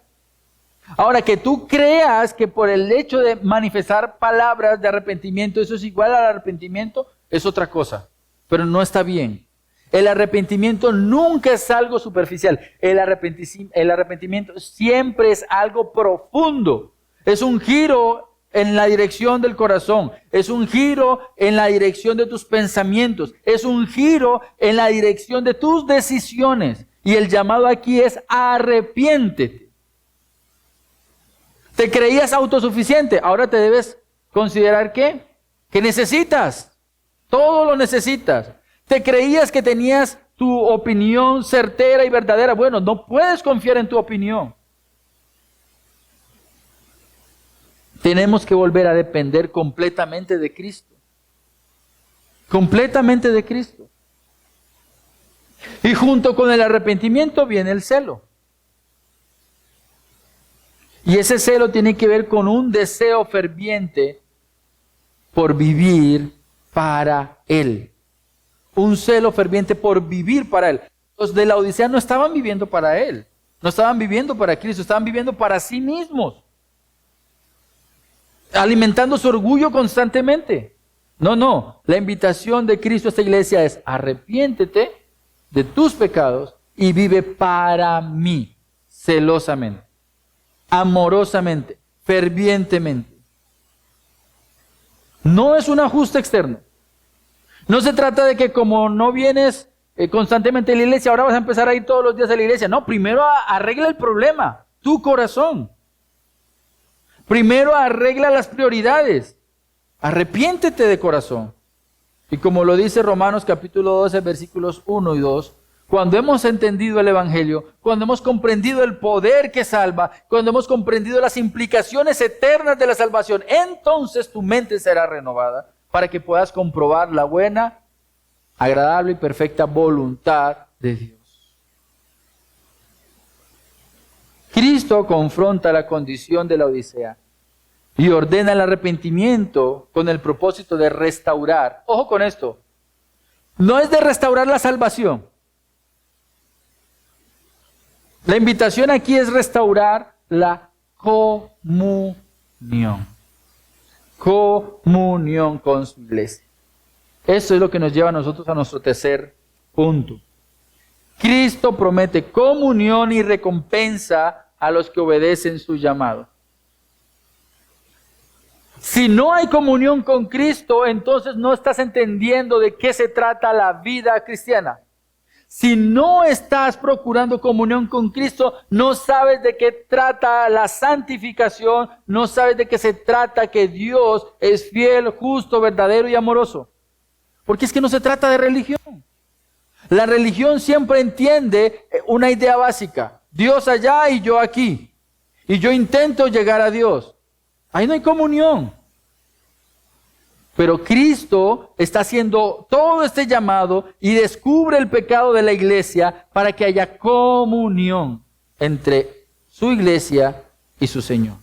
Ahora, que tú creas que por el hecho de manifestar palabras de arrepentimiento, eso es igual al arrepentimiento, es otra cosa. Pero no está bien. El arrepentimiento nunca es algo superficial. El arrepentimiento siempre es algo profundo. Es un giro en la dirección del corazón. Es un giro en la dirección de tus pensamientos. Es un giro en la dirección de tus decisiones. Y el llamado aquí es arrepiéntete. Te creías autosuficiente, ahora te debes considerar ¿qué? Que necesitas. Todo lo necesitas. Te creías que tenías tu opinión certera y verdadera. Bueno, no puedes confiar en tu opinión. Tenemos que volver a depender completamente de Cristo. Completamente de Cristo. Y junto con el arrepentimiento viene el celo. Y ese celo tiene que ver con un deseo ferviente por vivir para Él. Un celo ferviente por vivir para Él. Los de la Odisea no estaban viviendo para Él. No estaban viviendo para Cristo, estaban viviendo para sí mismos. alimentando su orgullo constantemente. No. La invitación de Cristo a esta iglesia es: arrepiéntete de tus pecados y vive para mí, celosamente, amorosamente, fervientemente. No es un ajuste externo. No se trata de que como no vienes constantemente a la iglesia, ahora vas a empezar a ir todos los días a la iglesia. No, primero arregla el problema, tu corazón. Primero arregla las prioridades. Arrepiéntete de corazón. Y como lo dice Romanos capítulo 12, versículos 1 y 2, cuando hemos entendido el Evangelio, cuando hemos comprendido el poder que salva, cuando hemos comprendido las implicaciones eternas de la salvación, entonces tu mente será renovada para que puedas comprobar la buena, agradable y perfecta voluntad de Dios. Cristo confronta la condición de la Odisea y ordena el arrepentimiento con el propósito de restaurar. Ojo con esto, no es de restaurar la salvación. La invitación aquí es restaurar la comunión. Comunión con su iglesia. Eso es lo que nos lleva a nosotros a nuestro tercer punto. Cristo promete comunión y recompensa a los que obedecen su llamado. Si no hay comunión con Cristo, entonces no estás entendiendo de qué se trata la vida cristiana. Si no estás procurando comunión con Cristo, no sabes de qué trata la santificación, no sabes de qué se trata que Dios es fiel, justo, verdadero y amoroso. Porque es que no se trata de religión. La religión siempre entiende una idea básica: Dios allá y yo aquí. Y yo intento llegar a Dios. Ahí no hay comunión. Pero Cristo está haciendo todo este llamado y descubre el pecado de la iglesia para que haya comunión entre su iglesia y su Señor.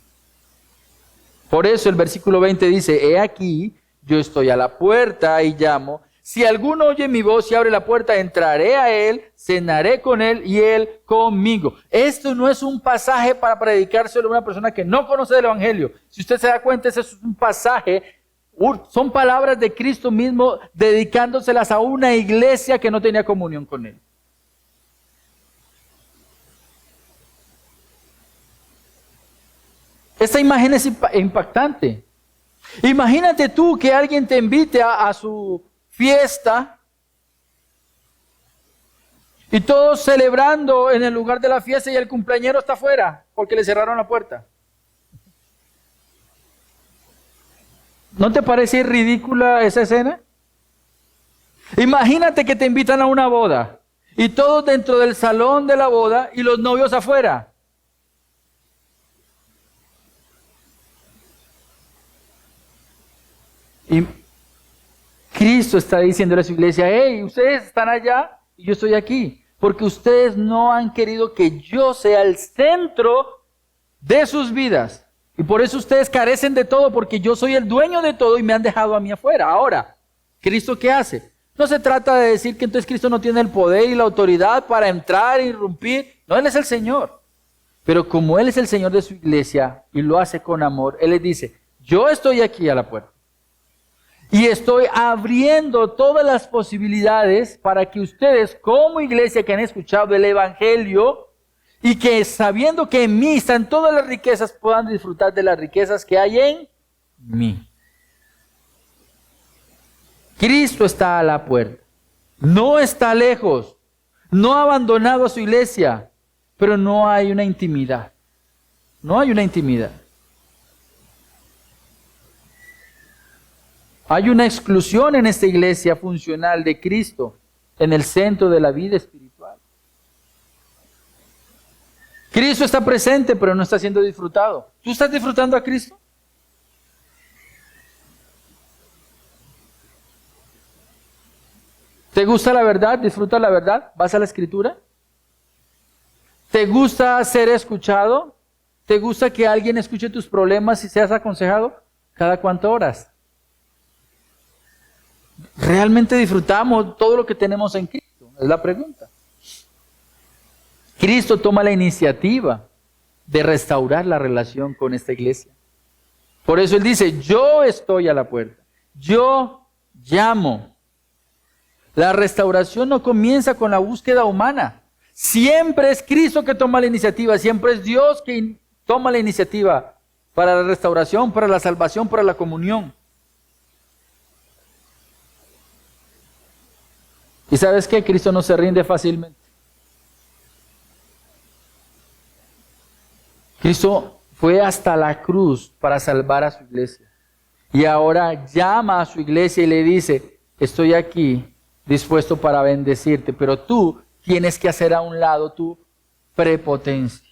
Por eso el versículo 20 dice: he aquí, yo estoy a la puerta y llamo. Si alguno oye mi voz y abre la puerta, entraré a él, cenaré con él y él conmigo. Esto no es un pasaje para predicárselo a una persona que no conoce del Evangelio. Si usted se da cuenta, ese es un pasaje. Son palabras de Cristo mismo dedicándoselas a una iglesia que no tenía comunión con Él. Esta imagen es impactante. Imagínate tú que alguien te invite a su fiesta y todos celebrando en el lugar de la fiesta y el cumpleañero está afuera porque le cerraron la puerta. ¿No te parece ridícula esa escena? Imagínate que te invitan a una boda y todos dentro del salón de la boda y los novios afuera. Y Cristo está diciéndole a su iglesia: hey, ustedes están allá y yo estoy aquí, porque ustedes no han querido que yo sea el centro de sus vidas. Y por eso ustedes carecen de todo, porque yo soy el dueño de todo y me han dejado a mí afuera. Ahora, ¿Cristo qué hace? No se trata de decir que entonces Cristo no tiene el poder y la autoridad para entrar e irrumpir. No, Él es el Señor. Pero como Él es el Señor de su iglesia y lo hace con amor, Él les dice: yo estoy aquí a la puerta. Y estoy abriendo todas las posibilidades para que ustedes, como iglesia que han escuchado el Evangelio, y que sabiendo que en mí están todas las riquezas, puedan disfrutar de las riquezas que hay en mí. Cristo está a la puerta. No está lejos. No ha abandonado a su iglesia. Pero no hay una intimidad. No hay una intimidad. Hay una exclusión en esta iglesia funcional de Cristo en el centro de la vida espiritual. Cristo está presente, pero no está siendo disfrutado. ¿Tú estás disfrutando a Cristo? ¿Te gusta la verdad? ¿Disfrutas la verdad? ¿Vas a la Escritura? ¿Te gusta ser escuchado? ¿Te gusta que alguien escuche tus problemas y seas aconsejado? ¿Cada cuántas horas? ¿Realmente disfrutamos todo lo que tenemos en Cristo? Es la pregunta. Cristo toma la iniciativa de restaurar la relación con esta iglesia. Por eso Él dice, yo estoy a la puerta, yo llamo. La restauración no comienza con la búsqueda humana. Siempre es Cristo que toma la iniciativa, siempre es Dios que toma la iniciativa para la restauración, para la salvación, para la comunión. ¿Y sabes qué? Cristo no se rinde fácilmente. Cristo fue hasta la cruz para salvar a su iglesia. Y ahora llama a su iglesia y le dice, estoy aquí dispuesto para bendecirte, pero tú tienes que hacer a un lado tu prepotencia.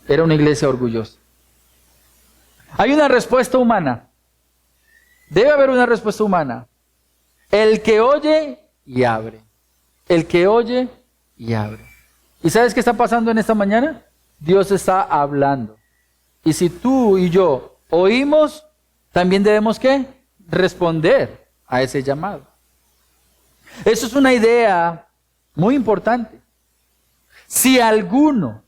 Era una iglesia orgullosa. Hay una respuesta humana. Debe haber una respuesta humana. El que oye y abre. El que oye y abre. ¿Y sabes qué está pasando en esta mañana? Dios está hablando. Y si tú y yo oímos, también debemos ¿qué? Responder a ese llamado. Eso es una idea muy importante. Si alguno,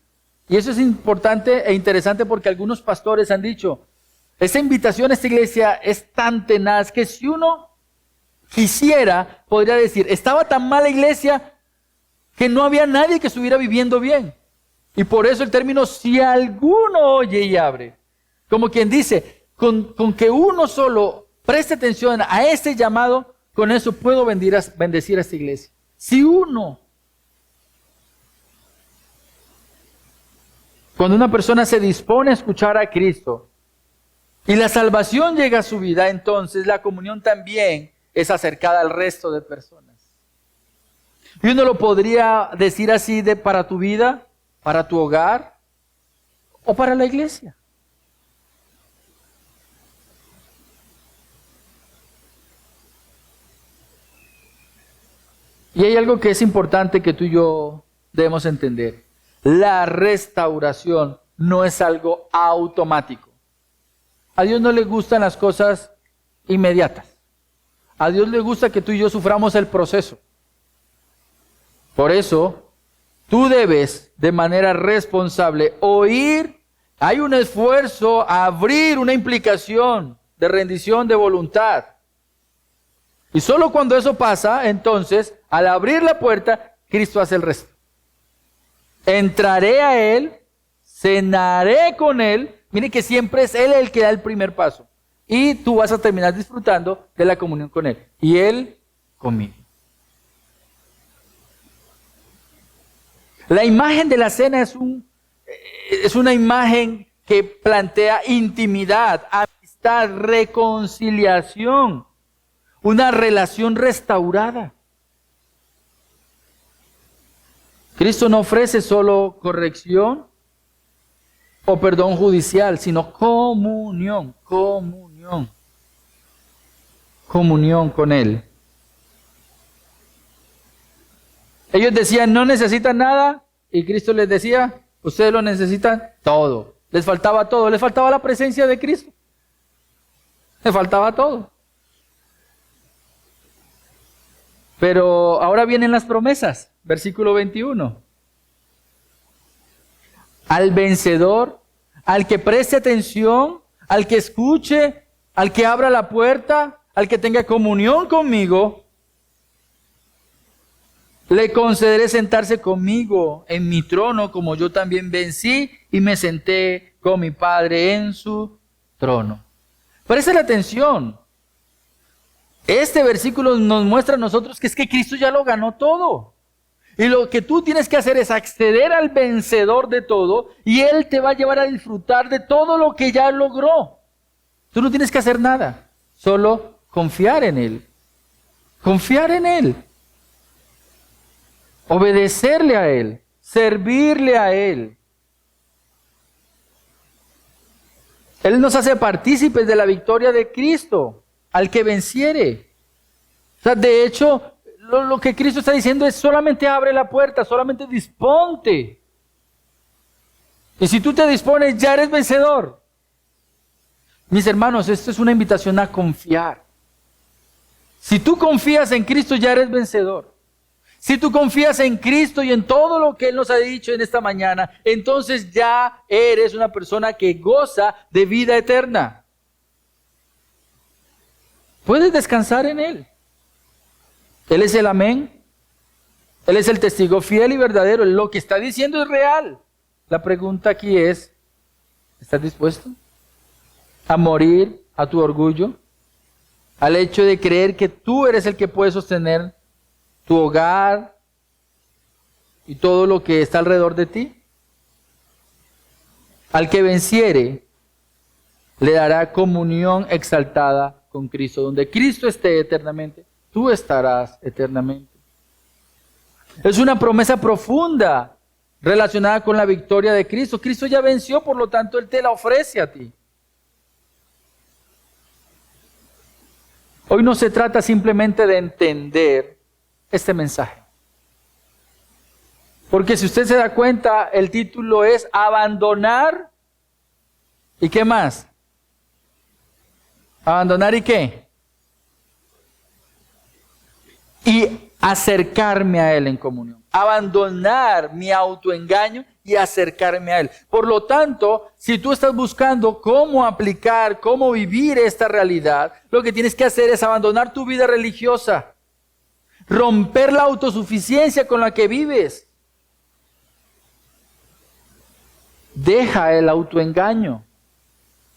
y eso es importante e interesante porque algunos pastores han dicho, esta invitación a esta iglesia es tan tenaz que si uno quisiera, podría decir, estaba tan mala iglesia que no había nadie que estuviera viviendo bien. Y por eso el término, si alguno oye y abre, como quien dice, con que uno solo preste atención a este llamado, con eso puedo bendecir a esta iglesia. Si uno. Cuando una persona se dispone a escuchar a Cristo y la salvación llega a su vida, entonces la comunión también es acercada al resto de personas. Y uno lo podría decir así para tu vida, para tu hogar o para la iglesia. Y hay algo que es importante que tú y yo debemos entender. La restauración no es algo automático. A Dios no le gustan las cosas inmediatas. A Dios le gusta que tú y yo suframos el proceso. Por eso, tú debes de manera responsable oír. Hay un esfuerzo a abrir una implicación de rendición de voluntad. Y solo cuando eso pasa, entonces, al abrir la puerta, Cristo hace el resto. Entraré a Él, cenaré con Él. Mire que siempre es Él el que da el primer paso. Y tú vas a terminar disfrutando de la comunión con Él. Y Él conmigo. La imagen de la cena es una imagen que plantea intimidad, amistad, reconciliación. Una relación restaurada. Cristo no ofrece solo corrección o perdón judicial, sino comunión con Él. Ellos decían, no necesitan nada, y Cristo les decía, ustedes lo necesitan todo. Les faltaba todo, les faltaba la presencia de Cristo. Les faltaba todo. Pero ahora vienen las promesas, versículo 21. Al vencedor, al que preste atención, al que escuche, al que abra la puerta, al que tenga comunión conmigo, le concederé sentarse conmigo en mi trono, como yo también vencí y me senté con mi Padre en su trono. Presta la atención. Este versículo nos muestra a nosotros que es que Cristo ya lo ganó todo. Y lo que tú tienes que hacer es acceder al vencedor de todo y Él te va a llevar a disfrutar de todo lo que ya logró. Tú no tienes que hacer nada, solo confiar en Él. Confiar en Él. Obedecerle a Él. Servirle a Él. Él nos hace partícipes de la victoria de Cristo. Al que venciere. O sea, de hecho, lo que Cristo está diciendo es solamente abre la puerta, solamente disponte. Y si tú te dispones, ya eres vencedor. Mis hermanos, esto es una invitación a confiar. Si tú confías en Cristo, ya eres vencedor. Si tú confías en Cristo y en todo lo que Él nos ha dicho en esta mañana, entonces ya eres una persona que goza de vida eterna. Puedes descansar en Él. Él es el amén. Él es el testigo fiel y verdadero. Lo que está diciendo es real. La pregunta aquí es, ¿estás dispuesto a morir a tu orgullo? Al hecho de creer que tú eres el que puede sostener tu hogar y todo lo que está alrededor de ti. Al que venciere, le dará comunión exaltada con Cristo. Donde Cristo esté eternamente, tú estarás eternamente. Es una promesa profunda relacionada con la victoria de Cristo. Cristo ya venció, por lo tanto, Él te la ofrece a ti. Hoy no se trata simplemente de entender este mensaje. Porque si usted se da cuenta, el título es abandonar. ¿Y qué más? ¿Abandonar y qué? Y acercarme a Él en comunión. Abandonar mi autoengaño y acercarme a Él. Por lo tanto, si tú estás buscando cómo aplicar, cómo vivir esta realidad, lo que tienes que hacer es abandonar tu vida religiosa. Romper la autosuficiencia con la que vives. Deja el autoengaño.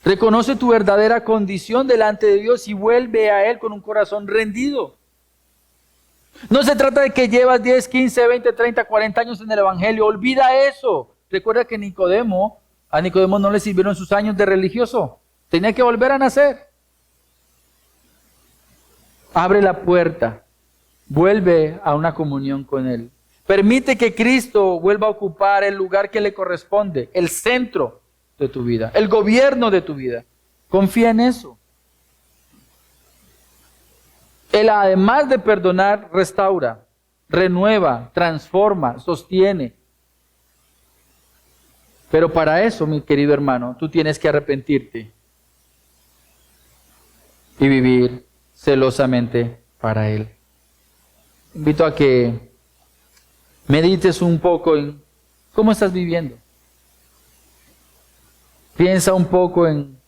Reconoce tu verdadera condición delante de Dios y vuelve a Él con un corazón rendido. No se trata de que llevas 10, 15, 20, 30, 40 años en el Evangelio. Olvida eso. Recuerda que a Nicodemo no le sirvieron sus años de religioso. Tenía que volver a nacer. Abre la puerta. Vuelve a una comunión con Él. Permite que Cristo vuelva a ocupar el lugar que le corresponde, el centro de tu vida, el gobierno de tu vida. Confía en eso. Él, además de perdonar, restaura, renueva, transforma, sostiene. Pero para eso, mi querido hermano, tú tienes que arrepentirte y vivir celosamente para Él. Invito a que medites un poco en cómo estás viviendo. Piensa un poco en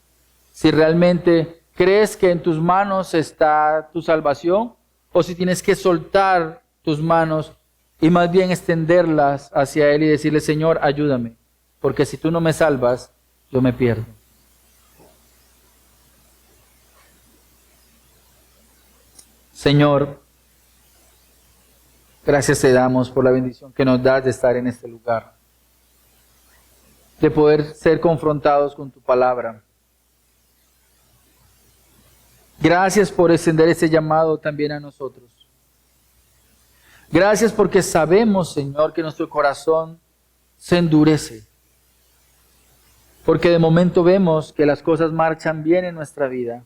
si realmente crees que en tus manos está tu salvación o si tienes que soltar tus manos y más bien extenderlas hacia Él y decirle: Señor, ayúdame, porque si tú no me salvas, yo me pierdo. Señor, gracias te damos por la bendición que nos das de estar en este lugar, de poder ser confrontados con tu palabra. Gracias por extender ese llamado también a nosotros. Gracias porque sabemos, Señor, que nuestro corazón se endurece. Porque de momento vemos que las cosas marchan bien en nuestra vida.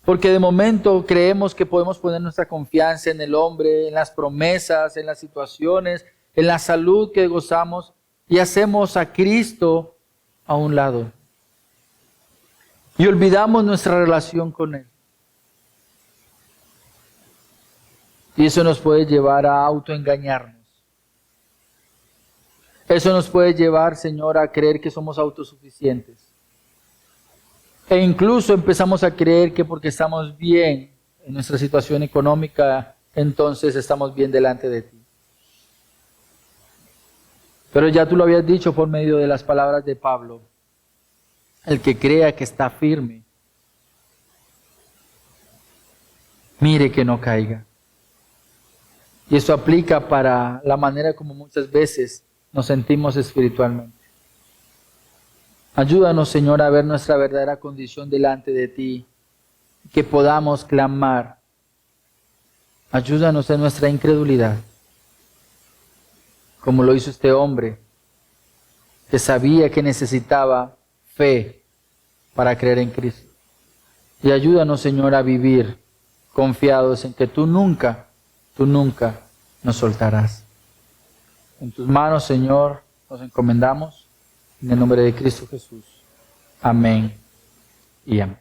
Porque de momento creemos que podemos poner nuestra confianza en el hombre, en las promesas, en las situaciones, en la salud que gozamos y hacemos a Cristo a un lado. Y olvidamos nuestra relación con Él. Y eso nos puede llevar a autoengañarnos. Eso nos puede llevar, Señor, a creer que somos autosuficientes. E incluso empezamos a creer que porque estamos bien en nuestra situación económica, entonces estamos bien delante de ti. Pero ya tú lo habías dicho por medio de las palabras de Pablo. El que crea que está firme, mire que no caiga. Y eso aplica para la manera como muchas veces nos sentimos espiritualmente. Ayúdanos, Señor, a ver nuestra verdadera condición delante de ti, que podamos clamar. Ayúdanos en nuestra incredulidad, como lo hizo este hombre, que sabía que necesitaba fe para creer en Cristo. Y ayúdanos, Señor, a vivir confiados en que tú nunca nos soltarás. En tus manos, Señor, nos encomendamos. En el nombre de Cristo Jesús. Amén y amén.